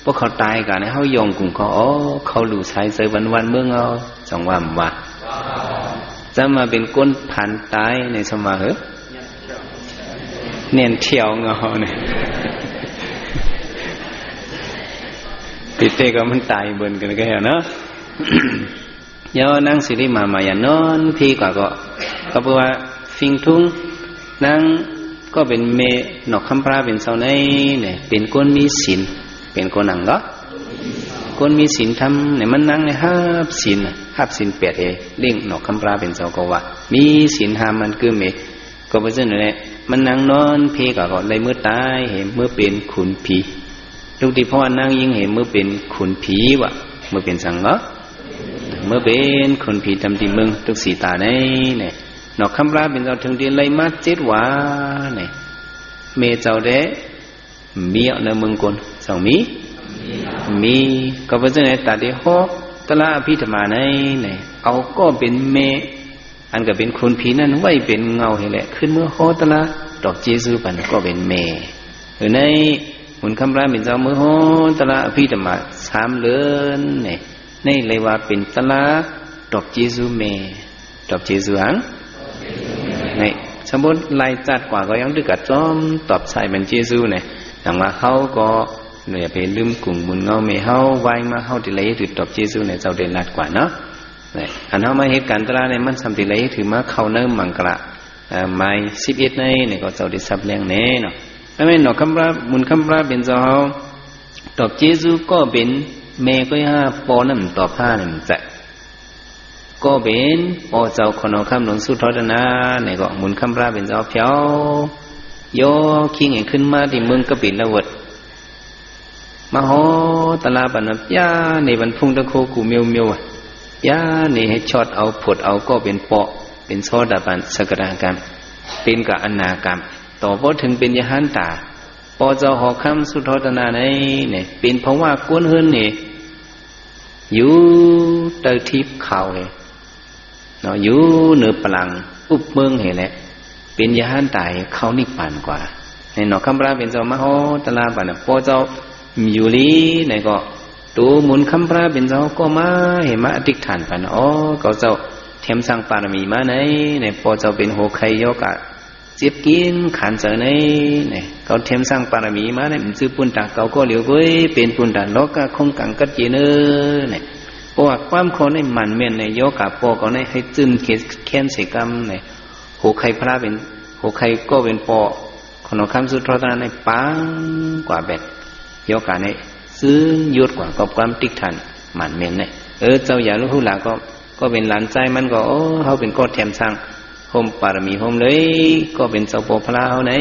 พวกเขาตายกันเขายองกลุ่มเขาหลู่สายเจอวันเมื่อจังว่าจะมาเป็นก้นผ่านตายในสมาเนียนเที่ยวเนี่ยติดเตก็มันตายเบิ่นกันก็เนาะย่อนั่งสิริมามายานอนพี่กว่าก็เพราะว่าฟิงทุ่งนั่งก็เป็นเมนอกคำพระเป็นเสาในเนี่ยเป็นคนมีศีลเป็นคนนั่งก็คนมีศีลทำเนี่ยมันนั่งในห้าศีล8เล่งนอกคำพระเป็นเสาก็ว่ามีศีล5มันคือเมก็เพราะฉะนั้นเนี่ยมันนั่งนอนพี่ก็เลยเมื่อตายเห็นเมื่อเป็นขุนผีลูกที่พ่อนั่งยิ่งเห็นเมื่อเป็นขุนผีวะเมื่อเป็นสังก็ เมื่อเป็นคนผีตำตีมึงทุกสีตาในเนี่ยนอกคำราเป็นเจ้าถึงเดียนเลยมาเจ็ดว่าเนี่ยเมเจ้าเดมีเอาในเมืองกนสองมีก็เพราะฉะนั้นตัดเดียวตละพิธมาในเนี่ยเอาก็เป็นเมอันก็เป็นคนผีนั้นไว้เป็นเงาเห็นแหละขึ้นเมื่อโคตละดอกเจซูปันก็เป็นเมหรือในมุนคำราเป็นเจ้าเมื่อโคตละพิธมาสามเลือนเนี่ยในเลยว่าเป็นตละดอกเจซูเมดอกเจซูหังในสมมติลายจัดกว่าก็ยังดึกกัดจอมตอบใส่เป็นเจซูเนี่ยดังว่าเขาก็เนี่ยไปลืมกลุ่มมุนเงาเมเขาไว้มาเขาที่เลยถือดอกเจซูเนี่ยเจ้าเด่นลัดกว่าเนาะอันเขามาเหตุการณ์ตราเนี่ยมันสำติเลยถือมาเข้าเนิ่มมังกระไม้11ในเนี่ยก็เจ้าได้สับเลี้ยงเน่เนาะแล้วไม่หนอกคำรามุนคำราเป็นเจ้าเขาดอกเจซูก็เป็นเมก็5ปอนั่นต่อ5นั่นจะก็เป็นปอเจ้าคนเอาคำหลวงสุทธนาเนี่ยก็มุนคำราเป็นเจ้าเพียวโยคิงเองขึ้นมาที่เมืองกบิลวัดมาโหตลาบันยาในบรรพุงตะโคกูเมียวยานี่ให้ช็อตเอาผดเอาก็เป็นเปาะเป็นโซดาบันสกดากรรมเป็นกับอนากรรมต่อพอถึงเป็นยหันตาปอเจ้าหอคำสุทธนาในเนี่ยเป็นเพราะว่ากวนเฮินนี่อยู่เตอทิพย์เขาเลยเนาะอยู่เหนือพลังอุบเมืองเห็นแหละเป็นยหันตาเขานิพพานกว่าในหนอคำราเป็นเจ้ามาโหตลาบันปอเจ้าอยู่ลีไหนก็ตัวมุนคำพระเป็นเจ้าก็มาเห็นมาอธิษฐานปันก็เจ้าเทียมสร้างปารมีมาในพอเจ้าเป็นโหไคโยกะเจ็บกินขันเจอในเขาเทียมสร้างปารมีมามันซื้อปุ่นตักเขาก็เหลียวเว้ยเป็นปุ่นตักโลกะคงกังกัดจีเนเนี่ยเพราะว่าความคนในมันเมียนในโยกะปอก็ในให้จึนแค้นเสกรรมเนี่ยโหไคพระเป็นโหไคก็เป็นปอคนคำสุดท้ายในปังกว่าแบบโยกะในซึ่งยุดกว่ากับความติ๊กทันหมันเมียนเนี่ยเจ้าอย่าลูกผู้หลานก็เป็นหลานใจมันก็เขาเป็นก็แถมสร้างโฮมปารมีโฮมเลยก็เป็นเจ้าปอพระเขาไหน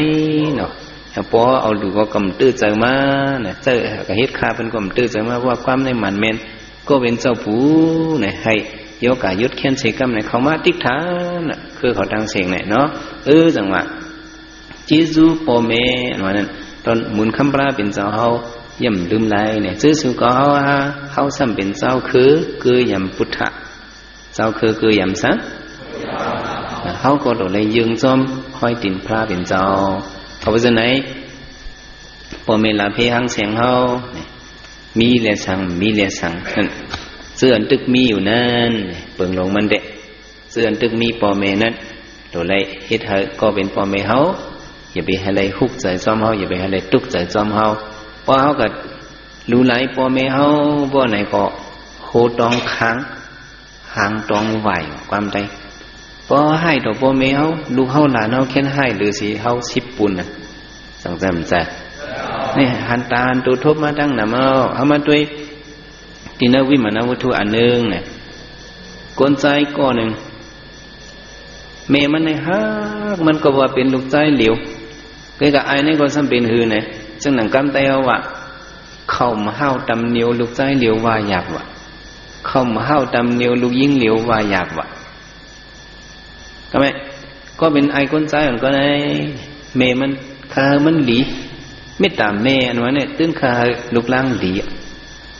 เนาะปอเอาดูก็กำตื้อเจอมาเนี่ยเจอกับเฮ็ดคาเป็นกำตื้อเจอมาว่าความในหมันเมียนก็เป็นเจ้าผู้เนี่ยให้โยกะยุดแค้นเสกรรมเนี่ยเขามาติ๊กทันน่ะคือเขาดังเสียงเนี่ยเนาะจังหวะจีซูปอเมอันนั้นตอนหมุนคำปราเป็นเจ้าเขาย่ำลืมไรเนี่ยซื้อสุก็เขาซ้ำเป็นเจ้าคือยำพุทธะเจ้าคือยำสังเขาก็โดดเลยยืงจอมห้อยตินพระเป็นเจ้าเขาไปจะไหนพอเมลาเพหังเสียงเขามีเลสังนั่นเสื่อนตึกมีอยู่นั่นเปิงลงมันเด็กเสื่อนตึกมีปอเมนั่นโดดเลยเฮ็ดให้ก็เป็นปอเมเขาอย่าไปให้อะไรฮุกใจจอมเขาอย่าไปให้อะไรตุกใจจอมเขาพอเขาก็รู้ไหลพอเมเขาบ่ไหนก็โคตองค้างหางตองไหวความใดพอให้ตัวพอเมเขาลูกเขาหลานเขาแค่ให้หรือสิเขาสิบปุ่นน่ะสังจำใจนี่หันตาตัวทบมาตั้งนำเอามาด้วยตินวิมานวัตถุอันหนึ่งเนี่ยกลใจก้อนหนึ่งเมมันในฮักมันก็ว่าเป็นลูกใจเหลียวก็กับไอ้นี่ก็ซ้ำเป็นหือเนี่ยจึงหนังกำเตวว่าเข้ามาห้าวตำเนียวลูกใจเหลียวว่าอยากว่าเข้ามาห้าวตำเนียวลูกยิ่งเหลียวว่าอยากว่าก็ไหมก็เป็นไอ้คนใจของก็ในเมมันคามันหลีไม่ตามเมอันว่าเนี่ยตื้นคาลูกล่างหลี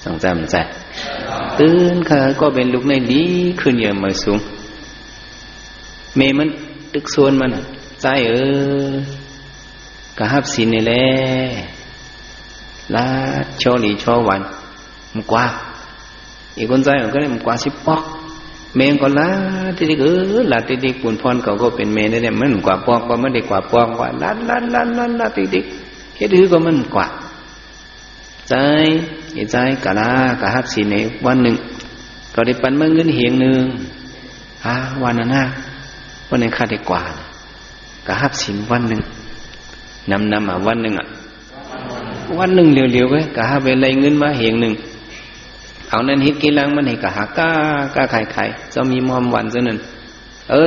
สังจำใจตื้นคาก็เป็นลูกในหลีขึ้นเยอะมาสูงเมมันตึกส่วนมันใจกะฮับสินนี่แหละลาโชลีโชวันมันกว่าอีกคนใจมันก็ได้มันกว่าสิบปอกเมงก็ลาที่นี่ลาที่นี่ปุ่นพรเขาก็เป็นเมนได้มันกว่าปอกว่ามันได้กว่าปอกว่าลาที่นี่เฮ็ดหือก็มันกว่าใจใจกะลากะฮับสินในวันหนึ่งก็ได้ปันเมื่อเงินเหียงหนึ่งวันนั้นวันหนึ่งข้าได้กว่ากะฮับสินวันหนึ่งนำวันหนึ่งวันหนึ่งเร็วๆไว้กะหาไปไล่เงินมาเหียงหนึ่งเอานั้นฮิตกีลังมันให้กะหาก้าไข่เจ้ามีมอมวันเจ้านั้น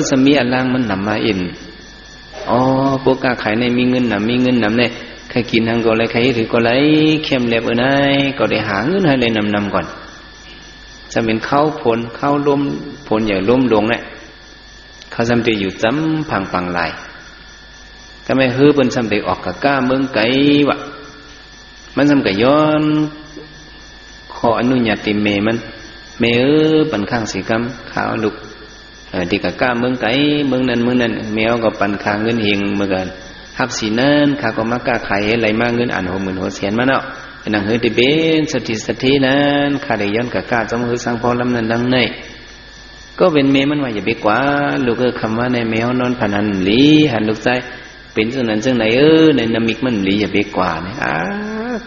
สมีอันล่างมันนำมาอินพวกก้าไข่ในมีเงินนำเนี่ยใครกินทางก็เลยใครถือก็เลยเข้มเล็บนายก็ได้หาเงินให้เลยนำก่อน จะเป็นเข้าผลเข้าล้มผลอย่างล้มลงเนี่ยเขาจำเป็นอยู่จำพังปังไหลก็ไม่ฮื้อเป็นจำเป็นออกกับก้าเมืองไกลวะมันจำเป็นย้อนขออนุญาติเมมันเมปันข้างสีกำขาวลุกที่กับก้าเมืองไกลเมืองนั้นแมวก็ปันข้างเงินเฮงเมื่อกันฮับสีนั่นข้าก็มากล้าขายอะไรมากเงินอ่านหัวหมื่นหัวเสียนมาเนาะนังเฮติเบนสติสตินั้นข้าได้ย้อนกับก้าจำฮือสังพอลำนั้นดังในก็เป็นเมมันว่าอย่าไปกว่าลูกคำว่าในแมวนอนพนันหลีหันลูกใจเป็นจังนั้นจังไหนในน้ำมิกมันหลีอย่าไปกว่าเนี่ย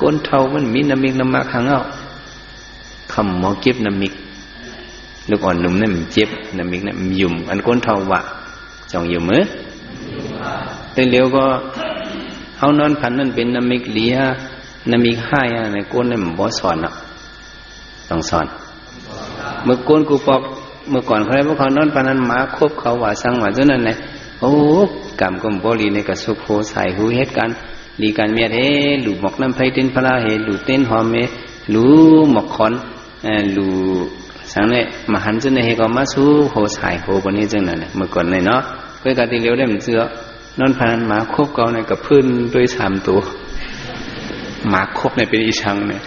ก้นเท่ามันมีน้ำมิกน้ำมาขังเอาคำหมอเก็บน้ำมิกลูกอ่อนหนุ่มนั่นมันเจ็บน้ำมิกนั่นมันยุ่มอันก้นเท่าวะจองยุ่มแต่เร็วก็เอานอนพันนั่นเป็นน้ำมิกหลีฮะน้ำมิกให้ในก้นนั่นมันบ่สอนอ่ะต้องสอนเมื่อก้นกูปอกเมื่อก่อนเขาได้พวกเขานอนพันนั้นหมาคบเขาว่าสั่งว่าเจ้านั่นไงโอ้กรรมก็บ่ลีในกระสุกโพใส่หูเหตุการลีการเมียเฮหลูหมอกน้ำไผ่เต้นพลาเฮหลูเต้นหอมเมหลูหมอกคอนหลูสังเนี่ยมาหันจังในเฮก็มาสู้โหใส่โหบนนี้จังนั่นเมื่อก่อนเลยเนาะเพื่อการที่เลี้ยวได้เหมือนเสือนอนพันนั้นหมาคบเขาในกับพื้นด้วย3 ตัวหมาคบในเป็นอีชังเนี่ย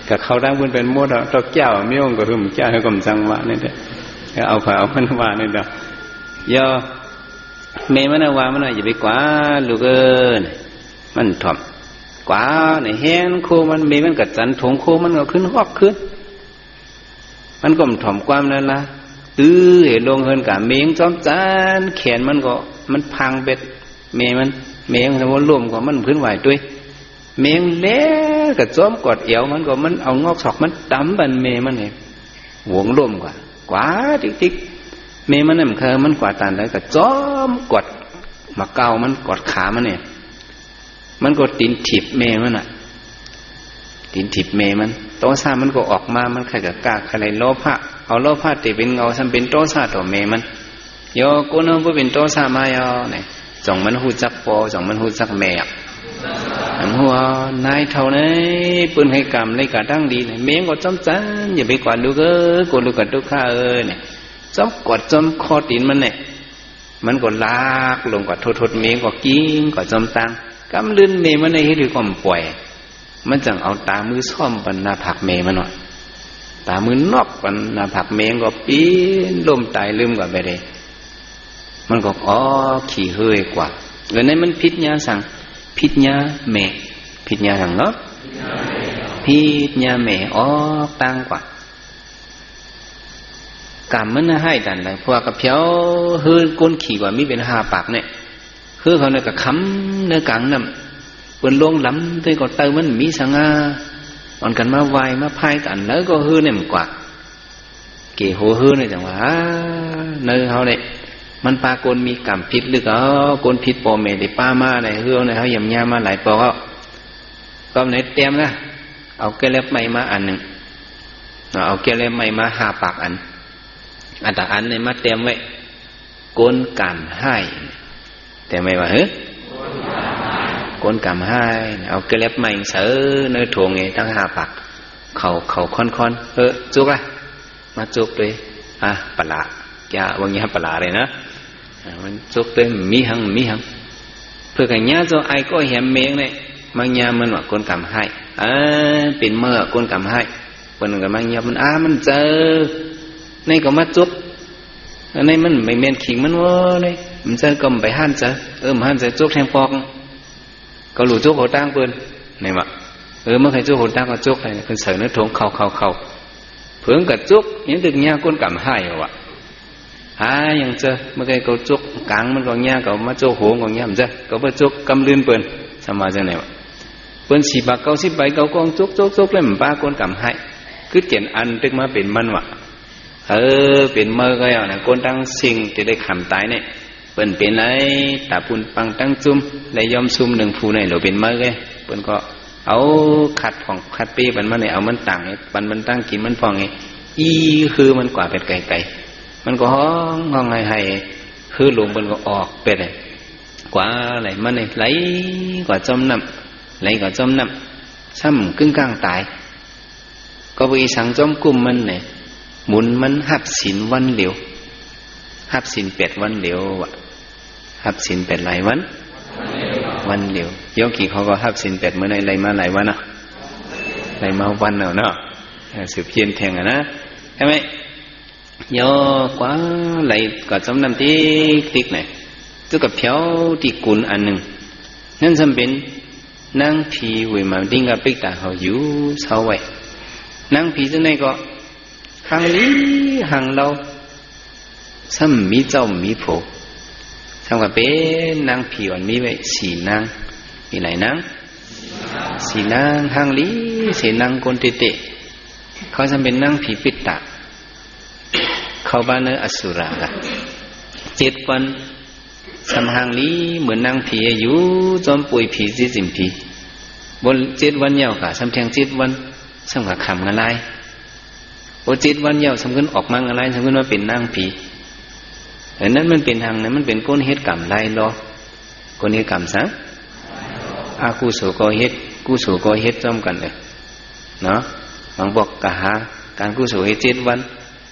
กับเขาดังบนเป็นมดตอกเจ้าไม่ยงก็คือมันเจ้าให้กำจังวะนี่เด้อเอาผ่าเอามันวานี่เด้อย่อเมมันวามันอย่าไปกว่าลูกมันถ่อมกว่าเนี่ยแห้งโคมันเมมันกัดจันทงโคมันก็ขึ้นฮอกขึ้นมันก็ถ่อมความนั่นละตื้อเห็นลงเฮินกะเมงจอมจานแขนมันก็มันพังเบ็ดเมงสมมติร่วมก็มันพื้นไหวด้วยเมงเละกับจ้อมกอดเอวมันก็มันเอางอกศอกมันดำบันเมมันเองหวงร่มกว่าติ๊กเมมันเนี่ยมันกว่าตานได้กับจ้อมกอดมาเกามันกอดขามันเนี่ยมันก็ตีนถีบเมมันอ่ะตีนถีบเมมันโตซามันก็ออกมามันใครกับกากอะไรโลภะเอาโลภะตีเป็นเงาซ้ำเป็นโตซาต่อเมมันโยกูน้องผู้เป็นโตซามายอเนี่ยจ่องมันหูจักปอจ่องมันหูจักแม่หัวนายเท่านั้นปืนให้กรรมในกระทั่งดีเนี่ยเม้งก็จ้ำจันอย่าไปกวาดดูกดดูกัดดูข้าเนี่ยจ้ำกดจ้ำคอตีนมันเนี่ยมันก็ลากลงกว่าทดเม้งก็กิ้งก็จ้ำตังกำลื่นเมมันในให้ดูความป่วยมันจังเอาตามือซ่อมปันนาผักเมมันหน่อยตามือนอกปันนาผักเมงก็ปีนลมตายลืมกว่าไปเลยมันก็ขี่เฮยกว่าเดี๋ยวนั้นมันพิษยาสั่งพิษยาแม่พิษยาทางเนาะพิษยาแม่ตั้งกว่ากรรมมันให้ดันเลยพวกกับเพียวเฮือก้นขี่กว่ามีเป็น5 ปากเนี่ยคือเขาเนี่ยกับค้ำเนื้อกลางน้ำเปิ้นลงล้ำด้วยก็เติมมันมีสังอาอ่อนกันมาไวมาพายกันแล้วก็เฮือเนี่ยมันกว่าเกี่ยวเฮือเนี่ยจังหวะเนื้อเขาเนี่ยมันปากลมีกรรมพิษหรือก็ลพิษปอเมได้ป้ามาในเฮือในเขายำยามาหลายปอก็ในเต็มนะเอาแก้เล็บใหม่มาอันหนึ่งเอาแก้เล็บใหม่มา5 ปากอันแต่อันในมาเต็มไว้กลกรรมให้แต่ไม่ว่ากลกรรมให้เอาแก้เล็บใหม่เสือเนื้อถ่วงไงทั้ง5 ปากเขาค่อนจุกละมาจุกเลยปลาจะบางอย่างปลาเลยนะมันจุกเต็มมีหังเพื่อกันย่าเจ้าไอก็เห็นเมงเลยบางอย่างมันว่ากลกรรมให้เป็นเมื่อกลกรรมให้คนกับบางอย่างมันเจอในก็มาจุกในมันไม่เมียนขิงมันว่าเลยมันเจอกลมไปหันเจอมันหันเจอจุกแทงปอกก็หลุดจุกหัวตั้งเปิ้นนี่วะเมื่อใครจุกหัวตั้งก็จุกอะไรเป็นเสือเนื้อถงเข่าเพื่อนกับจุกยังตึกย่ากลกรรมให้วะยังเจอเมื่อไงเขาจุกกลางมันก็เงี้ยเขามาจุกหัวก็เงี้ยมันเจอเขาไปจุกกำลื่นเปิ้นสมาจังไหนวะเปิ้น10 บาท90 ใบเขากองจุกเลยมันป้าคนกำให้คือเขียนอันตึกมาเป็นมันวะเป็นเมื่อก็อย่างนั้นคนตั้งสิ่งจะได้ขำตายเนี่ยเปิ้นเป็นไรตาปุ่นปังตั้งจุ่มได้ยอมซุ่ม1 ผู้ในหรือเป็นเมื่อไงเปิ้นก็เอาขัดปีมันมาเนี่ยเอามันต่างปันมันตั้งกินมันพองไงคือมันกว่าเป็นไก่มันก็ห้องให้คือลงมันก็ออกไปเลยกว่าอะไรมันเนี่ยไหลกว่าจมน้ำซ้ำกึ่งกลางตาย ก็ไปสังจอมกุมมันเนี่ยหมุนมันหับศีลวันเหลียวหับศีล8วันเหลียววะหับศีล8หลายวันเหลียวโยกี่เขาก็หับศีล8เมื่อไหร่ไรมาหลายวันอ่ะไรมาวันเนาะสืบเพียนแทงอ่ะนะใช่ไหมโยกว่าไหลก็จำนำติ๊กไหนเจ้ากับเพียวที่กุลอันหนึ่งนั่นจำเป็นนั่งผีเวมาดิ้งกับปิกตาเขาอยู่เศร้าไว้นั่งผีจังไหนก็ห่างลีห่างเราซ้ำมีเจ้ามีโผซ้ำกับเป็นนั่งผีวันมีไว้4นางมีหลายนาง4นางห่างลีเสนางคนเตะเขาจำเป็นนั่งผีปิดตาเข้าบ้านเนื้ออสุราละ7 วันสำหางลีเหมือนนั่งผีอยู่จอมป่วยผีจิมผีบน7 วันเยาวค่ะสำเทียง7 วันสำกับคำอะไรโอ้7 วันเยาวสำคัญออกมังอะไรสำคัญว่าเป็นนั่งผีแต่นั้นมันเป็นทางนั้นมันเป็นก้นเหตุกรรมไรหรอก้นเหตุกรรมซะอากุศลก็เหตุกุศลก็เหตุจอมกันเลยเนาะบางบอกกะหาการกุศลเหตุ7 วัน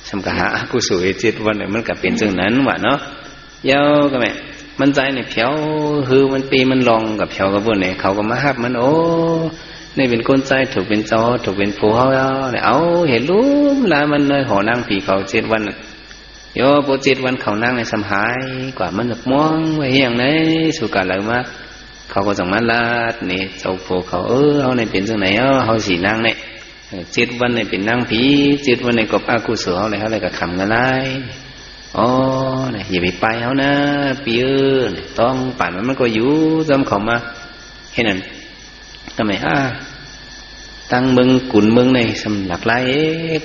สำกะหาอากุศลเหตุ7 วันเนี่ยมันก็เป็นเช่นนั้นว่ะเนาะเยาก็แม่มันใจเนี่ยเพียวคือมันปีมันลองกับเพียวกับพวกเนี่ยเขาก็มาหับมันโอ้นี่เป็นก้นใจถูกเป็นจอถูกเป็นผู้เขาเนี่ยเอาเห็นรู้แล้วมันเลยหอนั่งผีเขา7 วันโยโป7 วันเขานั่งในสำหายกว่ามันหนึกม่วงไว้อย่างไหนสุกาเลยมาเขาก็ส่งมาลาดนี่เจ้าผู้เขาเอาในเป็นจังไหนเขาสีนั่งเนี่ย7 วันเนี่ยเป็นนั่งผี7 วันเนี่ยกับอากุศลอะไรเขาเลยก็ขำกันไล่อ๋อเนี่ยอย่าไปเขานะปีต้องป่านมันก็อยู่จำเขามาแค่นั้นทำไมตั้งมึงกุนมึงในสำหลักไร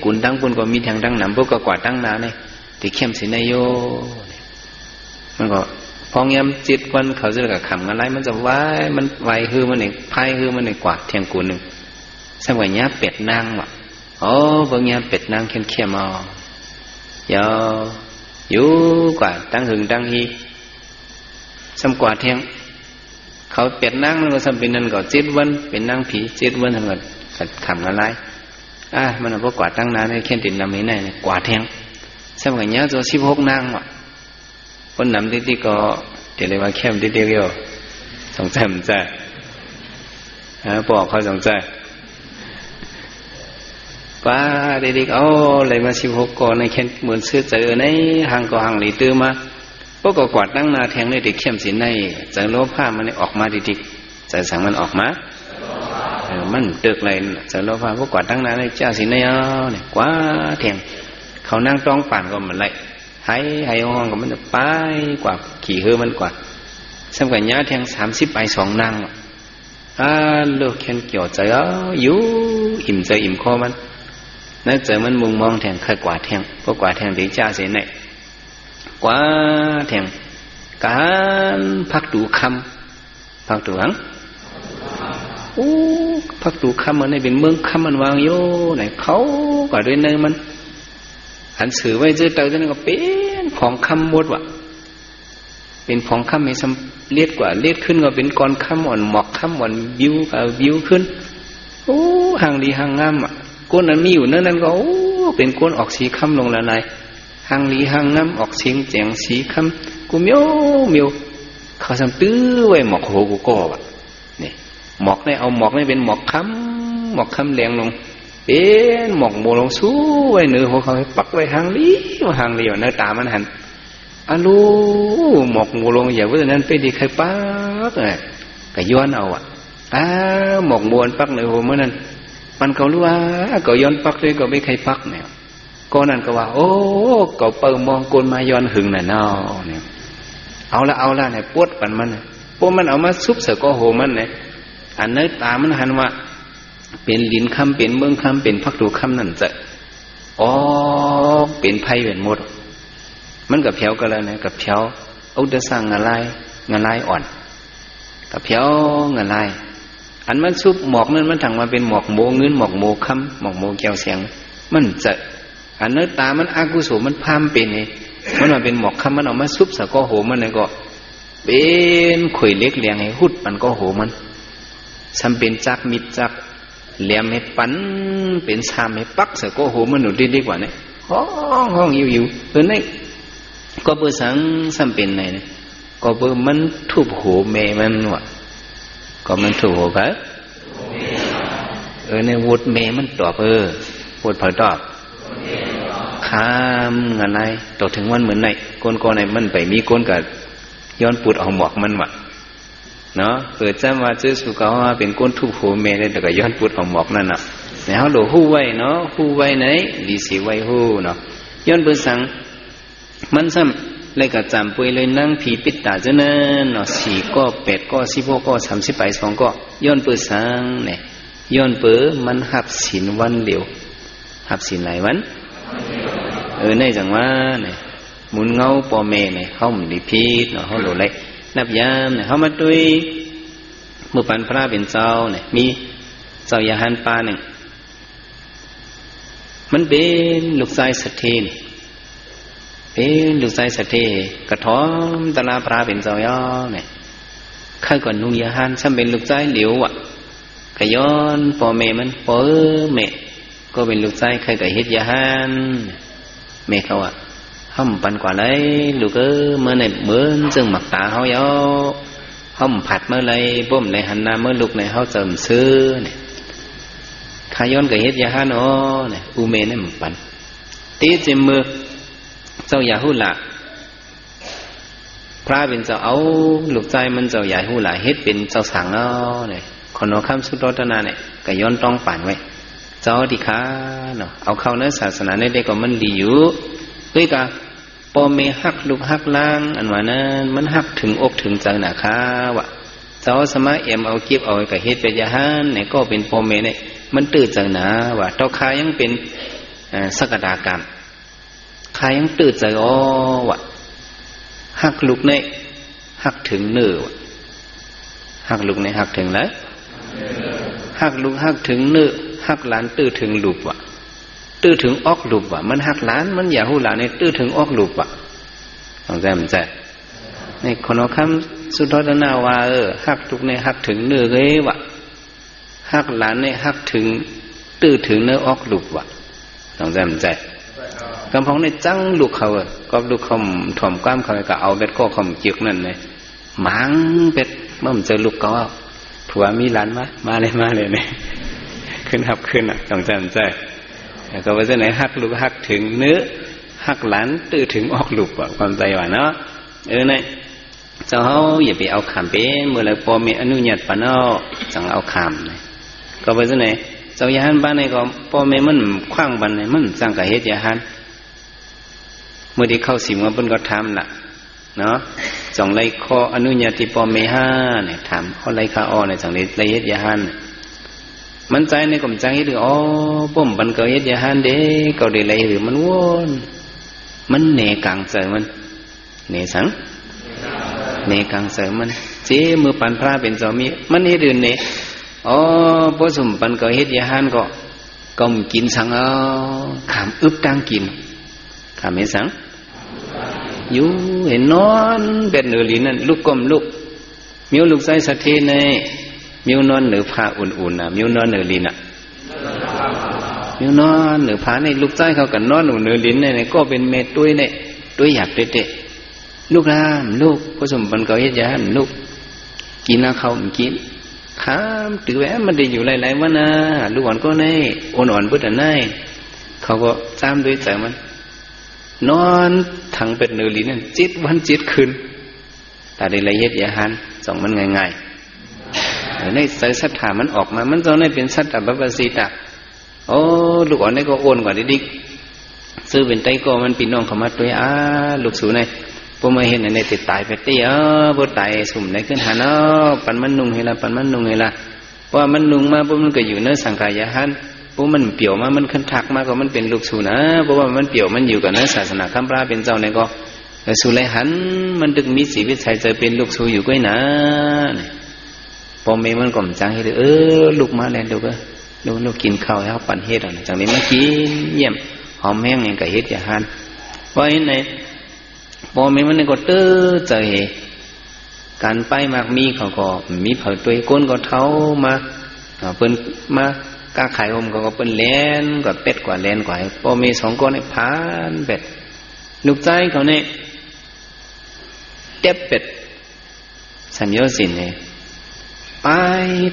กุนตั้งกุนก็มีทางตั้งหนำพวกก็กวาดตั้งนาเนี่ยที่เข้มสินายโยมันก็พองยำ7 วันเขาจะกับขำกันไรมันจะไหวมันไหวคือมันเนี่ยพายคือมันเนี่ยกวาดเทียงกุนหนึ่งสมัยนี้เป็ดนางว่ะอ๋อบางนี้เป็ดนางเข้มๆยาวอยู่กว่าตั้งหึงตั้งฮีสมกว่าเทียงเขาเป็ดนางมันก็สมเป็นนั่นก็7 วันเป็นนางผี7 วันทั้งหมดขำอะไรมันเอาพวกกว่าตั้งนานให้เขียนติดนำนี้ได้กว่าเทียงสมัยนี้ตัว16 นางว่ะคนนำที่ก็เดี๋ยวเลยว่าเข้มที่เดียวสงใจมันใจบอกเขาสงใจป้าเด็กๆเลยมา16 ก่อนในเขียนเหมือนเสื้อเจอในห่างก็ห่างหลีตื้อมาพวกก็กวาดตั้งนาแทงในเด็กเข้มสินในเจอโลภะมันออกมาดิๆเจอสังมันออกมามันเดึกเลยเจอโลภะพวกกวาดตั้งนาในเจ้าสินในเนี่ยกว่าแทงเขานั่งต้องป่านก็มันไหลให้ห้องก็มันไปกว่าขี่เฮือมันกว่าสมัยนี้แทง30 ไป 2 นางเลิกเขียนเกี่ยวเจออยู่อิ่มเจออิ่มคอมันนั่นเจอมันมุงมองแทงเคยกว่าแทงพวกกว่าแทงถึงเจ้าเสียไหนกว่าแทงการพักดูคำพักดูหังพักดูคำมันในเป็นเมืองคำมันวางโย่ไหนเขาก็ด้วยเนยมันหันสื่อไว้เจอเตอนั่นก็เป็นของคำหมดว่ะเป็นของคำไม่ซ้ำเลียดกว่าเลียดขึ้นก็เป็นก้อนคำอ่อนหมอกคำอ่อนบิวขึ้นห่างดีห่างงามก้นนั้นมีอยู่นั่นก็เป็นก้นออกสีคำลงละลายห่างดีห่างงามออกเสียงแจงสีคำกูเมียวเขาซ้ำตื้อไว้หมอกโหกูก็ว่ะนี่หมอกเนี่ยเอาหมอกเนี่ยเป็นหมอกคำแรงลงเป็นหมอกโมลงสู้ไว้เนื้อหัวเขาให้ปักไว้ห่างดีว่าเนื้อตามันหันลูหมอกโมลงอย่าว่าแต่นั้นไปดีใครปักก็ย้อนเอาหมอกมวนปักเนื้อหัวเมื่อนั้นมันก็รู้ว่าก็ย้อนปักเลยก็ไม่ใครปักเนี่ยก็นั่นก็ว่าก็เปิดมองกลมาย้อนหึงน่ะเนาะเนี่ยเอาละเนี่ยปวดปันมันพวกมันเอามาซุบเสือก็โหมันเนี่ยอันเนื้อตามันหันว่าเป็นลิ้นคำเป็นเมืองคำเป็นพักดูคำนั่นจะเป็นไพ่เป็นหมดมันกับเพียวกันแล้วนะกับเพียวเอาแต่สั่งงาลายอ่อนกับเพียวงาลายอันมันซุบหมอกนั้นมันถังมาเป็นหมอกโมเงินหมอกโมคำหมอกโมแก้วเสียงมันจะอันเนื้อตามันอากุศลมันพามเป็นไงมันมาเป็นหมอกคำมันเอามาซุบสะก็โหมันเลยก็เป็นข่อยเล็กเลียงให้หุดมันก็โหมันซ้ำเป็นจักมิดจัก เหลี่ยมให้ปั้นเป็นชามให้ปักเสก็โหมนุษย์ดีกว่าเนี่ยห้องอยู่นี่ก็เปิดสังซ้ำเป็นไหนเนี่ยก็เปิดมันทุบหูเมมันวะก็มันทุบหูกันในวุดเมมันตอบวุดเผยตอบข้ามอะไรต่อถึงวันเหมือนไหนก้นไหนมันไปมีก้นกับย้อนปุดเอาหมอกมันวะเนาะเปิดจำว่าเจอสุกว่าเป็นก้นทุบหูเมเลยแต่ก็ย้อนปุดเอาหมอกนั่นน่ะในเขาหลหู้ไว้เนาะหู้ไว้ไหนดีสีไว้หู้เนาะย้อนเปิดสังมันซ้ำเลยก็จำปุยเลยนั่งผีปิดตาเจ้านั่นเนาะ4ก็8ก็16ก็30 2ก็ย้อนเปิดสังเนี่ยย้อนเปิดมันหับศีลวันเดียวหับศีลหลายวันในจังว่าเนี่ยหมุนเงาปอเมเนี่ยเขาหมุนดีพีดเนาะเขาหลุดเลยนับยามเนี่ยเขามาด้วยเมื่อปันพระเป็นเจ้าเนี่ยมีเจ้ายาหันปาหนึ่งมันเป็นลูกชายสัตย์นี่เป็นลูกชายสัตย์กระท้อมตลาพระเป็นเจ้าย่อเนี่ยข้าก่อนนุ่งยาหันซ้ำเป็นลูกชายเหลียวอ่ะกระย้อนปอเมมันปอเมก็เป็นลูกชายใครก็เฮ็ดยาหันเมเขาอ่ะห้อมปันกว่าเลยลูกเมื่อไหร่เมื่อจึงหมักตาเขาย่อห้อมผัดเมื่อไรบ่มในหันนาเมื่อลูกในเขาเจิมซื้อเนี่ยขย้อนกับเฮ็ดยาหันอ๋อเนี่ยอุเมเนี่ยมันปันตีเจมือเจ้าอย่าหู้ละพระเป็นเจ้าเอาลูกใจมันเจ้าอย่าหู้ละเฮ็ดเป็นเจ้าสังเนาะเนี่ยคนเอาคำสุดรัตนาเนี่ยก็ย้อนต้องปั่นไว้เจ้าดิค้าเนาะเอาเข้าเนื้อศาสนาในเด็กก็มันดีอยู่เฮ้ยกะปอเมหักลูกหักล่างอันว่านั้นมันหักถึงอกถึงใจหนาค้าวะเจ้าสมาเอ็มเอาเก็บเอากับเฮ็ดเป็นยาหันเนี่ยก็เป็นปอเมเนี่ยมันตื่นใจหนาว่าเจ้าค้ายังเป็นสกดากรรมค้ายังตื่นใจอ๋อวะหักลูกเนี่ยหักถึงเนื้อหักลูกเนี่ยหักถึงแล้วหักลูกหักถึงเนื้อหักหลานตื้อถึงลูกวะตื้อถึงออกลูกวะมันหักหลานมันอย่าหูหลานในตื้อถึงออกลูกวะต้องใจมันใจในคนเอาคำสุดท้ายนาว่าหักลูกในหักถึงเนื้อเลยวะหักหลานในหักถึงตื้อถึงเนื้อออกลูกวะต้องใจมันใจกำพองในจังลูกเขาก็ลูกเขาถ่อมกล้ามเขาก็เอาเบ็ดก็คำเกี่ยวนั่นเลยหมางเป็ดเมื่อมันเจอลูกเขาผัวมีหลานมาเลยเนี่ยขึ้นหับขึ้นต้องใจมันใจก็ว่าจะไหนหักลูกหักถึงเนื้อหักหลานตื้อถึงออกลูกว่าความใจว่าเนาะเนี่ยเจ้าเขาอย่าไปเอาขามเป็นเมื่อไรพอมีอนุญาตปะเนาะจังเอาขามเลยก็ว่าจะไหนเจ้ายาหันบ้านในก็พอมีมันคว้างบ้านในมันจังกับเฮ็ดยาหันเมื่อที่เข้าสิมว่าเพิ่นก็ทำล่ะเนาะจังไรขออนุญาตที่ปอเมห้าเนี่ยถามเขาไรข้าอ้อในจังไรเฮ็ดยาหันมันใจในกลุ่มใจหรืออ๋อปุ่มบันเกยเฮ็ดยาหันเด้เกาเดลัยหรือมันวนมันเนกังเสริมันเนสังเนกังเสริมันเจ้มือปันพระเป็นสามีมันเฮ็ดอื่นเนี่ยอ๋อพอสมปันเกยเฮ็ดยาหันก็กมกินสังเอาขามอึบตั้งกินขามเห็นสังอยู่เห็นนอนเป็ดเหนือลีนั่นลูกกลมลูกมิวลูกใจสัตย์เทในมิวนอนเหนือผ้าอุ่นๆนะมิวนอนเหนือลิ้นอ่ะมิวนอนเหนือผ้าในลูกใจเขากันนอนเหนือลิ้นในก็เป็นเม็ดตุ้ยในตุ้ยหยาบเตะลูกรามลูกผสมปันเกยยาหันลูกกินนะเขากินข้ามตือแหวมันได้อยู่หลายๆวันนะลูกอ่อนก็ในอ่อนๆพุทธในเขาก็จ้ามด้วยใจมันนอนถังเป็ดเหนือลิ้นนั่น7 วัน 7 คืนแต่ได้ละเอียดยาหันสองมันง่ายในสายศรัทธามันออกมามันจะได้เป็นศรัทธาบัพสิตาโอ้ลูกอ่อนนี่ก็โอนกว่าดิกซื้อเป็นไตก็มันปีน้องเขามาตัวลูกสูในพวกมาเห็นในติดตายไปเตี้ยบ่ตายสุ่มในขึ้นหาเนาะปันมันนุ่งเฮล่ะปันมันนุ่งเฮล่ะเพราะมันนุ่งมาพวกมันก็อยู่เนื้อสังขารยาหันพวกมันเปี่ยวมามันขึ้นทักมาก็มันเป็นลูกสูนะเพราะว่ามันเปี่ยวมันอยู่กับเนื้อศาสนาคำพระเป็นเจ้าในก็สุไลหันมันดึงมีสีวิสัยจะเป็นลูกสูอยู่ก้อยนะพอเมมันก็จังเฮ็ดลูกมาแล้วลูกกินข้าวแล้วปั่นเฮ็ดอะไรจังนี้มากินเยี่ยมหอมแห้งอย่างกับเฮ็ดยาหันว่าเห็นไหนพอเมมันก็ใจการไปมากมีเขาก็มีเผาตัวก้นก็เท้ามาเพิ่นมา กาขายอมก็เป็นแลนกว่าเป็ดกว่าแลนกว่าพอมีสองก้อนเนี่ยพานเป็ดลูกใจเขาเนี่ยเจ็บเป็ดสัญญาสินเนี่ยไป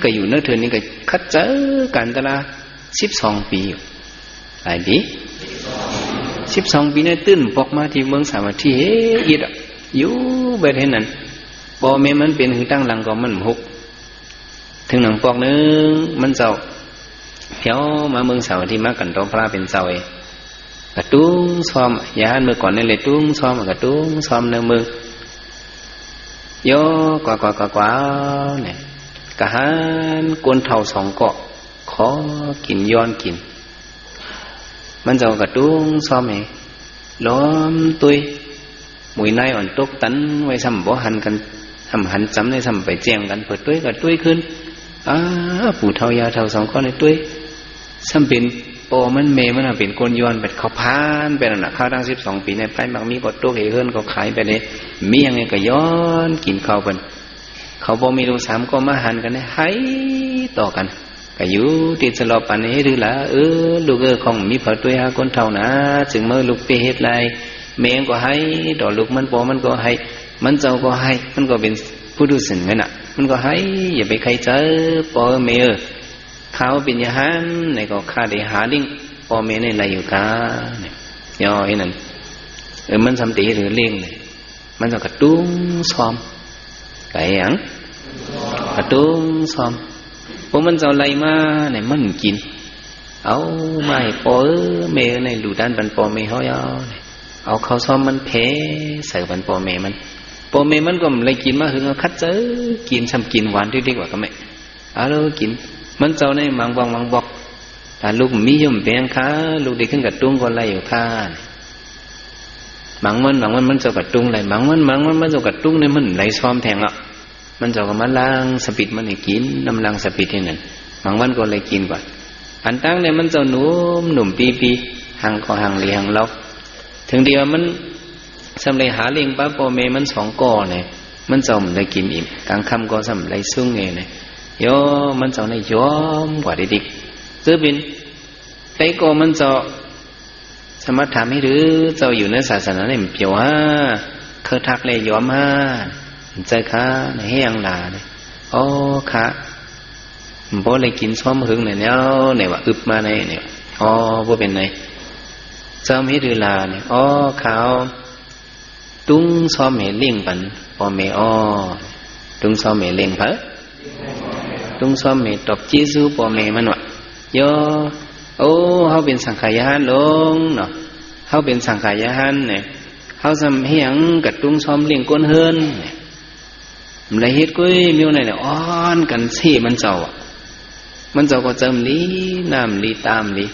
ก็อยู่เนื้อเธอนี่ก็คัดเจอกันตลา12 ปีอยู่หลายดี12 ปีเนี่ยตื่นปอกมาที่เมืองสาวัตถีเฮ็ดอีดอยู่แบบเห็นนั่นพอแม่มันเป็นหึงตั้งหลังก็มันหุกถึงหนังปอกนึงมันเจ้าเพียวมาเมืองสาวัตถีมากันตอพระเป็นเจ้าเอกระตุ้งซ้อมยานเมื่อก่อนนี่เลยตุ้งซ้อมกระตุ้งซ้อมในเมืองโยกว่าเนี่ยกะหันกวนเท่า2 เกาะขอกินย้อนกินมันเจ้ากระตุ้งซ้อมให้ล้อมตุยหมุยนายอ่อนตกตันไว้ซ้ำบ่หันกันหันจำได้ซ้ำไปแจ้งกันเปิดตุ้ยกับตุ้ยขึ้นปู่เท่ายาเท่า2 ก้อนในตุ้ยซ้ำเป็นโอมันเมมันเป็นกวนย้อนแบบเขาพานไปนั่นน่ะข้าวตั้ง12 ปีในไปบางมีก็ตัวเฮือนก็ขายไปเลยมีอย่างไงก็ย้อนกินข้าวเพิ่นเขาบ่มีลูก3ก็มาหันกันให้ต่อกันก็อยู่ติดสลบปานนี้หรือล่ะลูกของมีเผาตุ้ยหาคนเท่านะจึงเมื่อลูกไปเฮ็ดไรแม่ก็ให้ดอกลูกมันบ่มันก็ให้มันเจ้าก็ให้มันก็เป็นผู้ดูสินงั้นน่ะมันก็ให้อย่าไปใครเจอปอแม่เขาเป็นยาหันในก็ข้าได้หาลิ่งปอแม่ในไรอยู่กาเนี่ยย่อไอ้นั่นมันสำตีหรือเลี้ยงเลยมันจะกระตุ้งซ้อมไก่หยังกระตุ้งซ้อมพวกมันจะไรมาเนี่ยมันกินเอามาให้ปอแม่ในดูด้านบันปอแม่เขาเนี่ยเอาเขาซ้อมมันเพใส่บันปอแม่มันปอแม่มันก็เลยกินมาหึงเอาคัดเจอกินซ้ำกินหวานที่ดีกว่าก็ไม่เอาแล้วกินมันเจ้าในมังบอกแต่ลูกมีย่อมแปลงค้าลูกได้ขึ้นกับตุ้งก็ไรอยู่ค้ามังมันเจ้ากับตุ้งไรมังมันเจ้ากับตุ้งเนี่ยมันไหลซ้อมแทงอ่ะมันเจ้าก็มาล้างสปิดมันให้กินน้ำล้างสปิดที่นั่นมังมันก็เลยกินกว่าอันตั้งเนี่ยมันเจ้าหนุ่มปีห่างก็ห่างเลี้ยงเราถึงเดียวมันสำเร็จหาเลี้ยงป้าปอเมมัน2 ก่อเนี่ยมันเจ้ามันได้กินอิ่มกลางค่ำก็สำเร็จซุ้งเองเนี่ยโยมันเจ้าในยอมกว่าเด็กๆซื้อบินไอ้ก็มันเจ้าสมถะให้หรือเจ้าอยู่ในศาสนาเนี่ยเปียวเคยทักเลยยอมใจข้าในให้ยังด่าเนี่ยค่ะบ่เลยกินซ้อมหึงเนี่ยว่าอึบมาในเนี่ยบ่เป็นไงเจ้าไม่ดือลาเนี่ยขาวตุ้งซ้อมเลี้ยงปันพอเมตุ้งซ้อมเลี้ยงเพอตุ้งซ้อมตบจีซูปอเมมันวะโยเขาเป็นสังขายานลงเนาะเขาเป็นสังขายานเนี่ยเขาทำให้ยังกับตุ้งซ้อมเลี้ยงก้นเฮิรนเนี่ยมันเลยเฮ็ดกุ้ยมิวเนี่ยอ้อนกันซี่มันเจ้าก็เจิมลีน้ำลีตามลี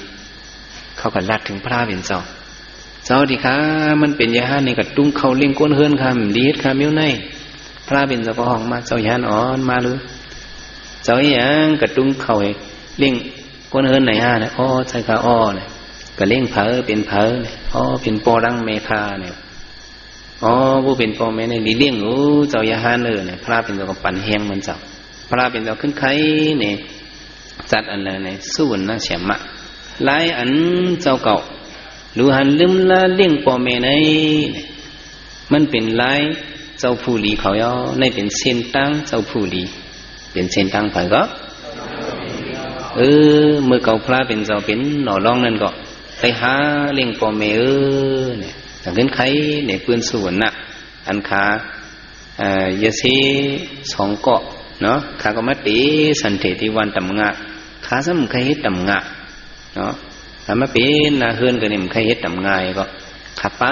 เขาก็ลัดถึงพระเป็นเจ้าดีค่ะมันเป็นยาฮันนี่กับตุ้งเขาเลี้ยงก้นเฮิรนค่ะดีเฮ็ดค่ะมิวในพระเป็นเจ้าก็ห้องมาเจ้ายานอ่อนมาเลยเจ้าอย่างกระตุ้งเข่าเลี้ยงก้นเฮิรนไหนเนี่ยใช่ค่ะเนี่ยก็เลี้ยงเผอเป็นเผอเนี่ยเป็นปอรังเมฆาเนี่ยผู้เป็นปอแม่ในเลี้ยงเจ้ายาฮันเนี่ยพระเป็นเจ้าก็ปั่นแห้งมันเจ้าพระเป็นเจ้าขึ้นไข่เนี่ยจัดอันเลยเนี่ยสู้นะเฉียมะหลายอันเจ้าเก่าดูหันลืมละเลี้ยงปอแม่ในมันเป็นหลายเจ้าผู้ลีเขาในเป็นเส้นตั้งเจ้าผู้ลีเป็นเส้นตั้งไปก็เมื่อเก่าพระเป็นเจ้าเป็นหน่อร่องนั่นก็ไปหาเลี้ยงปอเมเนี่ยอย่างขึ้นไข่เนี่ยปืนส่วนน่ะอันขายาซี2 เกาะเนาะขาก็มาตีสันเทติวันตำงะขาซ้ำไข่เฮ็ดตำงะเนาะถ้ามาเป็นนาเฮือนก็เนี่ยมันไข่เฮ็ดตำงายก็ขับไป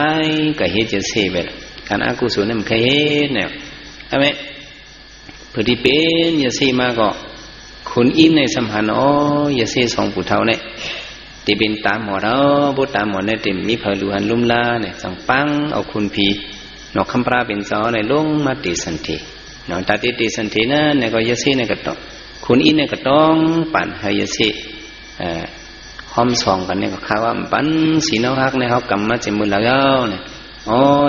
ก็เฮ็ดจะเสแบบการอากุศลเนี่ยมันไข่เฮ็ดเนี่ยใช่ไหมพอดีเป็นยาซีมาก็คุณอินในสัมพันธ์ยาซี2 ผู้เท่าเนี่ยที่เป็นตามหมอเราบุตามหมอเนี่ยเต็มมีเพลุหันลุ่มลาเนี่ยสังปังเอาคุณพีนอกคำปราเป็นเจ้าในลงมาติสันตินอกตาติสันตินั่นเนี่ยก็ยาซีเนี่ยก็ต้องคุณอินเนี่ยก็ต้องปั่นให้ยาซีห้อมส่องกันเนี่ยก็ข่าวว่าปั่นสีนฮักเนี่ยเขากำมาเจมือแล้วเนี่ย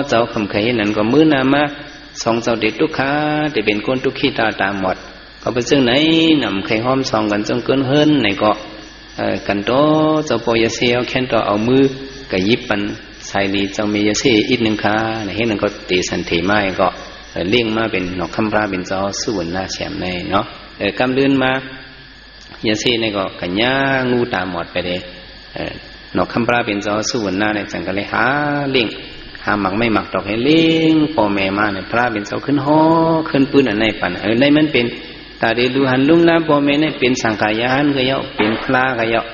เจ้าคำเคยนั่นก็มือนามา2 เจ้าเด็ดทุกขาแต่เป็นคนทุกขี้ตาหมดเขาไปซึ่งไหนนำไข่ห้อมส่องกันจงเกินเฮิรนในก็ กันโตเจ้าปอยเสียวแค่นต่อเอามือกับยิบปันใส่ลีเจ้าเมียเสียอีกหนึ่งค่ะเห็นนั่นก็ตีสันติไม้ก็เลี้ยงมาเป็นนกคำพระเป็นเจ้าสุวรรณาแฉมในเนาะกำเลื่อนมาเยเสียในก็กัญญางูตาหมดไปเลยนกคำพระเป็นเจ้าสุวรรณาในจังก็เลยหาเลี้ยงหาหมักไม่หมักดอกให้เลี้ยงพ่อแม่มาในพระเป็นเจ้าขึ้นห่อขึ้นปืนอันในปันในมันเป็นตาได้ดูหันลุ่มน้ำพ่อแม่ในเป็นสังขารยานก็เยาะเป็นพระก็เยาะ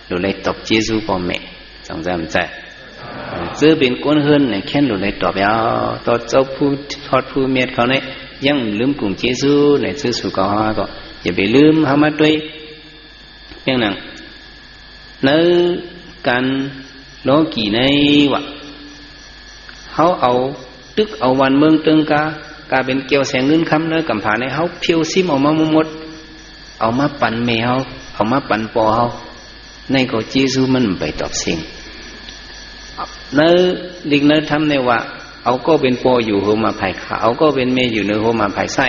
ดูเลยตบเจซูพ่อแม่จงจำใจเจอเป็นก้นเฮินเนี่ยแค่ดูเลยตอบยาวต่อเจ้าผู้ทอดผู้เมียเขาเนี่ยยังลืมกลุ่มเจซูเนี่ยซื้อสุกก็อย่าไปลืมหามาด้วยอย่างนั้นในการโลกีในวะเขาเอาตึกเอาวันเมืองตึงกาเป็นเกี่ยวแสงเงินคำเนื้อกำผาในเขาเพียวซิมออกมาหมดเอามาปั่นเมเขาเอามาปั่นปอเขาในก็เจซูมันไปตอบสิ่งเนื้อดิกเนื้อทำในว่าเอาก็เป็นปออยู่หัวมาภายขาเอาก็เป็นเมย์อยู่เนื้อหัวมาภายไส้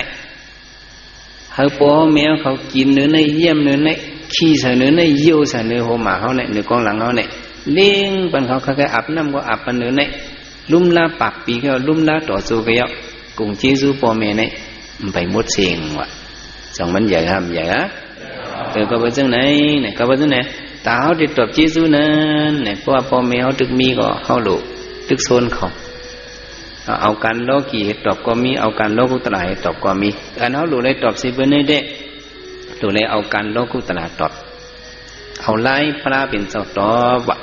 เฮาปอเมย์เขากินเนื้อในเยี่ยมเนื้อในขี้ใส่เนื้อในเยี่ยวใส่เนื้อหัวมาเขาเนี่ยเนื้อกองหลังเขาเนี่ยเลี้ยงปันเขาแค่อาบน้ำก็อาบปันเนื้อในลุ่มลาปากปีก็ลุ่มลาต่อสู้ก็ยกcùng Giêsu po mẹ này phải một xiềng vậy, chẳng vấn đề ham vậy á, từ cái vấn đề này cái vấn đề này, tao đi tập Giêsu này, po mẹ họ được mi có họ lụ, được xôn không,เอาการโลกีตอบก็มีเอาการโลกุตระตอบก็มีอันเขาหลุดเลยตอบสิเบเนเดหลุดเลยเอาการโลกุตระตอบเอาไล่พระเป็นเจ้าตอบว่า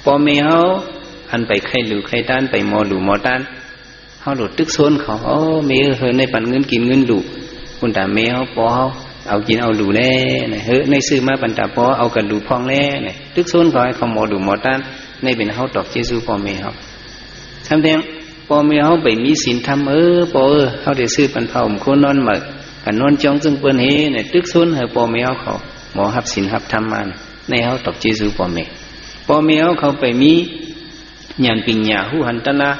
พอมีเขาอันไปใครหรือใครด้านไปมอหรือมอด้านเขาหลุดตึกโซนเขาเมียเฮในปันเงินกินเงินหลุคุณตาเมียเขาปอเขาเอากินเอาหลุแล่เฮ้ในซื้อมาปันตาปอเอากันหลุพองแล่ตึกโซนเขาให้เขามอหรือมอด้านในเป็นเขาตอบเยซูพอเมียเขาทำแทงพอมีเขาไปมีศีลธรรมพอเขาได้ซื้อปันเผาคนนอนเหมือนกันนอนจ้องจึงเปิ้นเฮเนี่ยตึกซุนเฮพอมีเขาหมอหับศีลหับธรรมมาในเขาตอบเจซูพอมีเขาไปมีญาณปิญญาหูหันตะลา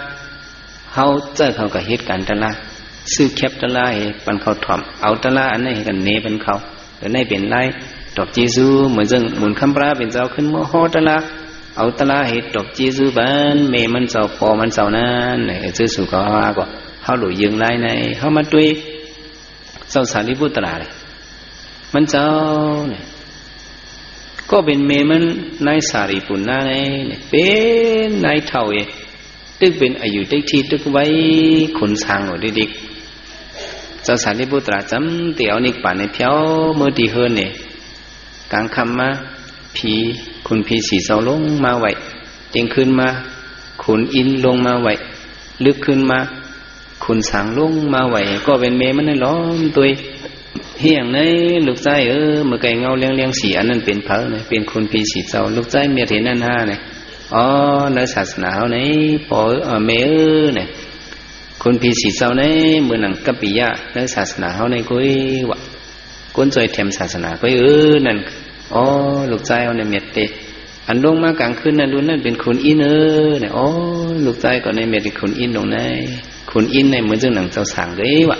เขาเจอเขากับเหตุการณ์ตะลาซื้อแคบตะลาเฮปันเขาถ่อมเอาตะลาอันนี้กันเนเป็นเขาแต่ในเป็นไรตอบเจซูเหมือนจึงหมุนคำพระเป็นเจ้าขึ้นโฮตะลาเอาตลาเหตุตกจีซูบ้านเมมันเจ้าปอมันเจ้านั้นเนี่ยซื้อสุกว่าก็เขาหลุดยืงไล่ในเขามาด้วยเจ้าสารีบุตรเลยมันเจ้าเนี่ยก็เป็นเมมันนายสารีปุณณะเนี่ยเป็นนายเท่าเอตึกเป็นอายุได้ที่ตึกไว้ขุนช้างหรือดิกเจ้าสารีบุตรจำเตี่ยวนิกป่านในเพียวเมื่อตีเฮินเนี่ยกลางคำมาผีคุณผีสีเสาลงมาไหวเตียงขึ้นมาขุนอินลงมาไหวลึกขึ้นมาขุนสางลงมาไหวก็เป็นเมมันในล้อมตัวเฮียงในลูกใจเมื่อไก่เงาเลี้ยงสีอันนั้นเป็นเผาเนี่ยเป็นคุณผีสีเสาลูกใจเมียเห็นนั่นห้าเนี่ยอ๋อในศาสนาเขาเนี่ยพอเมเนี่ยคุณผีสีเสาเนี่ยเมื่อหนังกัปปิยะในศาสนาเขาเนี่ยก็ว่าก้นใจเทียมศาสนาก็นั่นอ๋อลูกใจเอาในเม็ดเตะอันลงมากลางคืนนั่นรุ่นนั่นเป็นขุนอินเนี่ยอ๋อลูกใจก็ในเม็ดขุนอินลงในขุนอินในเหมือนเจ้าหนังเจ้าสางเลยวะ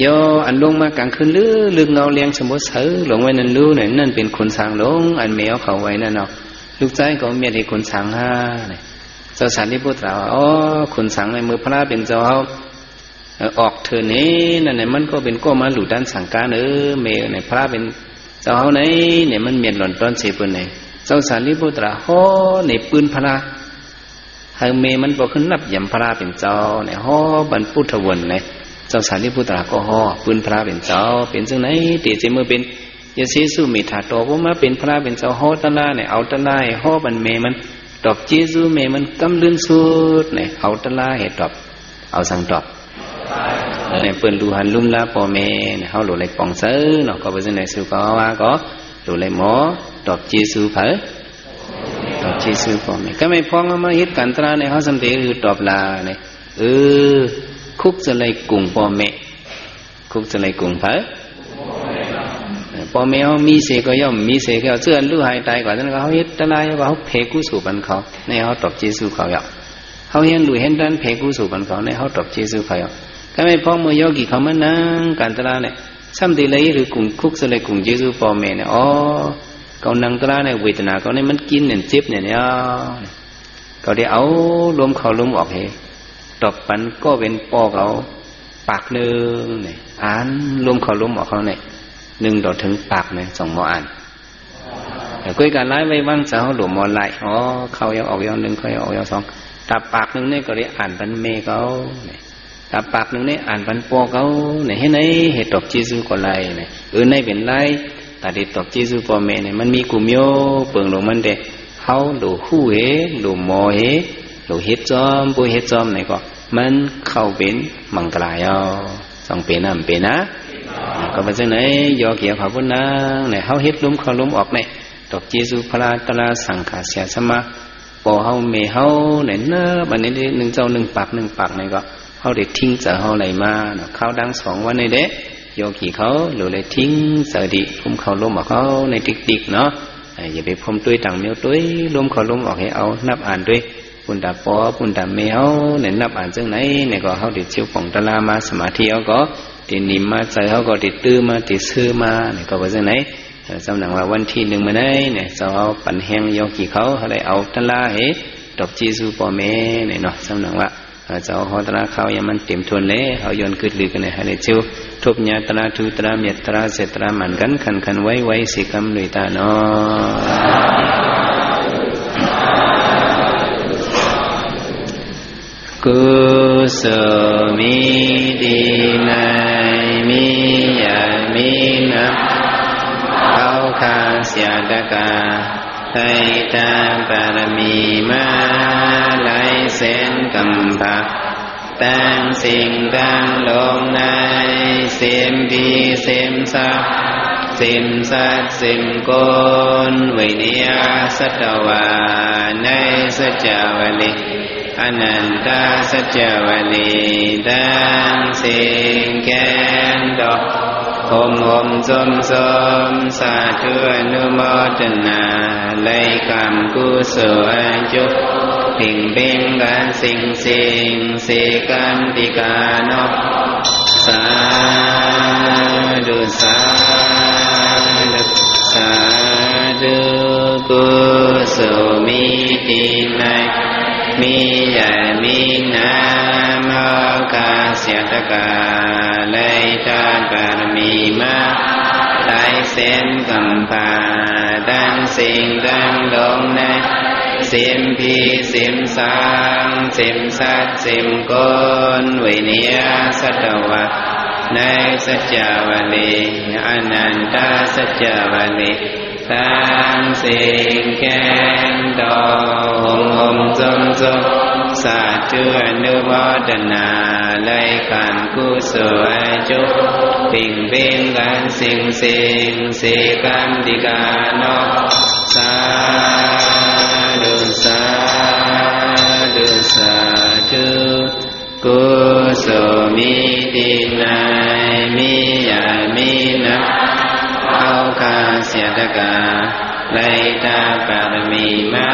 ย่ออันลงมากลางคืนลึกเงาเลี้ยงสมบูรณ์เสือหลงไว้นั่นรู้เนี่ยนั่นเป็นขุนสางลงอันแมวเขาไว้นั่นเนาะลูกใจก็เม็ดขุนสางห้าเนี่ยเจ้าสารที่พูดเราอ๋อขุนสางในมือพระเป็นเจ้าออกเธอเนี่ยนั่นเนี่ยมันก็เป็นก็มาหลุดด้านสังการเมย์เนี่ยพระเป็นเจ้าเขาเนี่ยมันเมียนหล่นต้นเสียปืนเนี่ยเจ้าสารีบุตรห่อในปืนพระเฮเมมันบอกขึ้นนับยำพระเป็นเจ้าเนี่ยห่อบรรพุทธวนเนี่ยเจ้าสารีบุตรก็ห่อปืนพระเป็นเจ้าเป็นซึ่งไหนเตจิเมื่อเป็นยาสีสุมิถาโตว่ามาเป็นพระเป็นเจ้าห่อตะลาเนี่ยเอาตะลาห่อบรรเมมันตอบเจซูเมมันกำลื่นสุดเนี่ยเอาตะลาเหตุตอบเอาสังตอบเนี่ยเปิ้นดูหันลุ่มลาปอเมเนี่ยเขาหลุดเลยปองเสือเนาะก็เป็นในสุก็ว่าก็หลุดเลยหมอตอบเจซูเผอตอบเจซูปอเมก็ไม่พ้องมาเหตุการณ์ตราในเขาสำเร็จคือตอบลาเนี่ยคุกจะเลยกุ่งปอเมคุกจะเลยกุ่งเผอปอเมเขามีเสก็ย่อมมีเสก็เสื้อลู่หายตายก่อนนั้นเขาเหตุตะลายว่าเขาเพกุสู่บันเขาในเขาตอบเจซูเขาอยากเขาเห็นดูเห็นด้านเพกุสู่บันเขาในเขาตอบเจซูเขาอยากก็ไม่พอมือยอกีเขามานั่งการตลาดเนี่ยซ้ำตีเลยหรือกลุ่มคุกสเลยกลุ่มเยซูปอเมเนี่ยอ๋อ เขานั่งตราในเวทนาเขาเนี่ยมันกินเนี่ยเจ็บเนี่ยเขาได้เอาลมเข้าลมออกให้ตบปันก็เป็นปอเขาปากหนึ่งเนี่ยอ่านลมเข้าลมออกเขาเนี่ยหนึ่งต่อถึงปากเนี่ยสองหมออ่านแต่คุยกันไล่ไว้บ้างจะเขาหลวมมอไล่เข้ายาวออกยาวหนึ่งเข้ายาวออกยาวสองตาปากหนึ่งเนี่ยก็ได้อ่านปันเมเขาเนี่ยตาปากหนึ่งเนี่ยอ่านปันปอเขาเนี่ยให้ไหนเหตุตบจีซูก็ไล่เนี่ยในเป็นไล่แต่เด็ดตบจีซูปอเมเนี่ยมันมีกลุ่มโยเปิงหลงมันเด็กเขาดูคู่เหดูหมอเหดูเฮ็ดจอมปุยเฮ็ดจอมไหนก็มันเข้าเป็นมังกรายสองเป็นนะเป็นนะก็เป็นจังไหนยอเกี่ยวเขาพุ่นนะเนี่ยเขาเฮ็ดล้มเขาล้มออกเนี่ยตบจีซูพลาตลาสังขารเสียสมาปอเขาเมเขาเนี่ยเนอะบันนี้หนึ่งเจ้าหนึ่งปากเนี่ยก็เขาได้ทิ้งเจอเขาไหลมาเขาดังสองวันในเด็กโยกีเขาหรือเลยทิ้งเสดิพุ่มเขาล้มออกเขาในติ๊กเนาะอย่าไปพุ่มตุ้ยต่างเมียวตุ้ยล้มเขาล้มออกให้เอานับอ่านด้วยปุ่นตาปอปุ่นตาเมียวเนี่ยนับอ่านจังไหนเนี่ยก็เขาติดเชี่ยวป่องตะลามาสมาธิเขาก็ติดนิมมาใจเขาก็ติดตื้อมาติดซื้อมาเนี่ยก็ว่าจังไหนสำนักว่าวันที่หนึ่งมาได้เนี่ยจะเอาปั่นแห้งโยกีเขาได้เอาตะลาเหดอกจีซูปอเมเนี่ยเนาะสำนักว่าจะเอาตระเขายังมันเต็มทวนเลยเขาโยนขึ้นลือกันเลยให้ได้เชี่ยวทุบญาตระทุตระเมตตระเสตระมันกันขันไว้สิกรรมลุยตาเนาะกุศลมีดีในมียามีนะเอาคาเสียดกาไทยตาบารมีมาไหลเส้นกำบักตั้งสิ่งตั้งลงในเสียมดีเสียมสักสิมสัตสิมโกนวิเนียสัตวาในสัจจวลีอนันตสัจจวลีตั้งสิ่งแก่นดอกOm som som sa thu anumodana lấy cảm cu sở chúc hình bên gan sinh sinh si cam đi ca no sa du cu sở mi ti này mi ya mi na ma ca sia ta ca lấy ta ba mi ma đại sen cầm phà đang sinh đang đón nay xiêm phi xiêm sang xiêm sát xiêm con vị nia sát đầu nay sát chawali ananta sát chawali tăng sinh khen đo zum zum sa tu anumodana lấy cảm cu sở chúc tình bên gan sinh sinh si cam đi ca no sa tu cu sở mi ti nai mi ya mi na ao ca sia ta ca lấy ta parami ma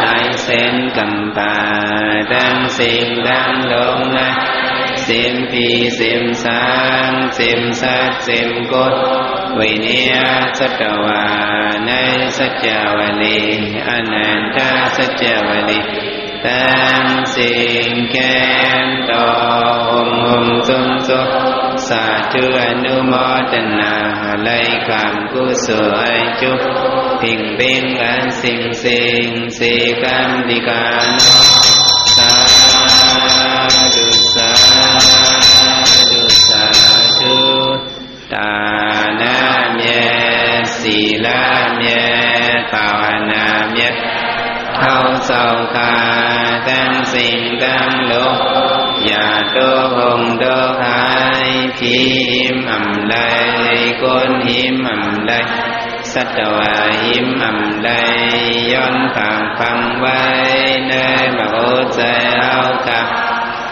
đại sen cầm bà đang sinh đang đón na xiêm phi xiêm sang xiêm sát xiêm cốt vị nia sát đà nay sát chawali ananta sát chawali tăng sinh khen đo zum zum sa tu anumodana lấy cảm cu sở chúc tình bên gan sinh sinh si cam đi ca no sa tu ta na mye si la myeภาวนา mye thâu sâu ca tăng sinh tăng lục ya đô hồng đô hai phi im ầm đây côn hiểm ầm đây sát đà hiểm ầm đây yon phẳng phẳng vai nơi mà ô trái ao ca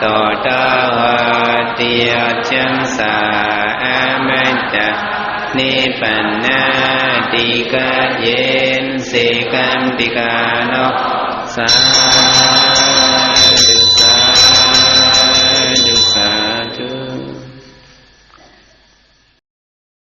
tổ đa hoa tia chân sa amenta nibbana ti ca yen se cam ti ca no sa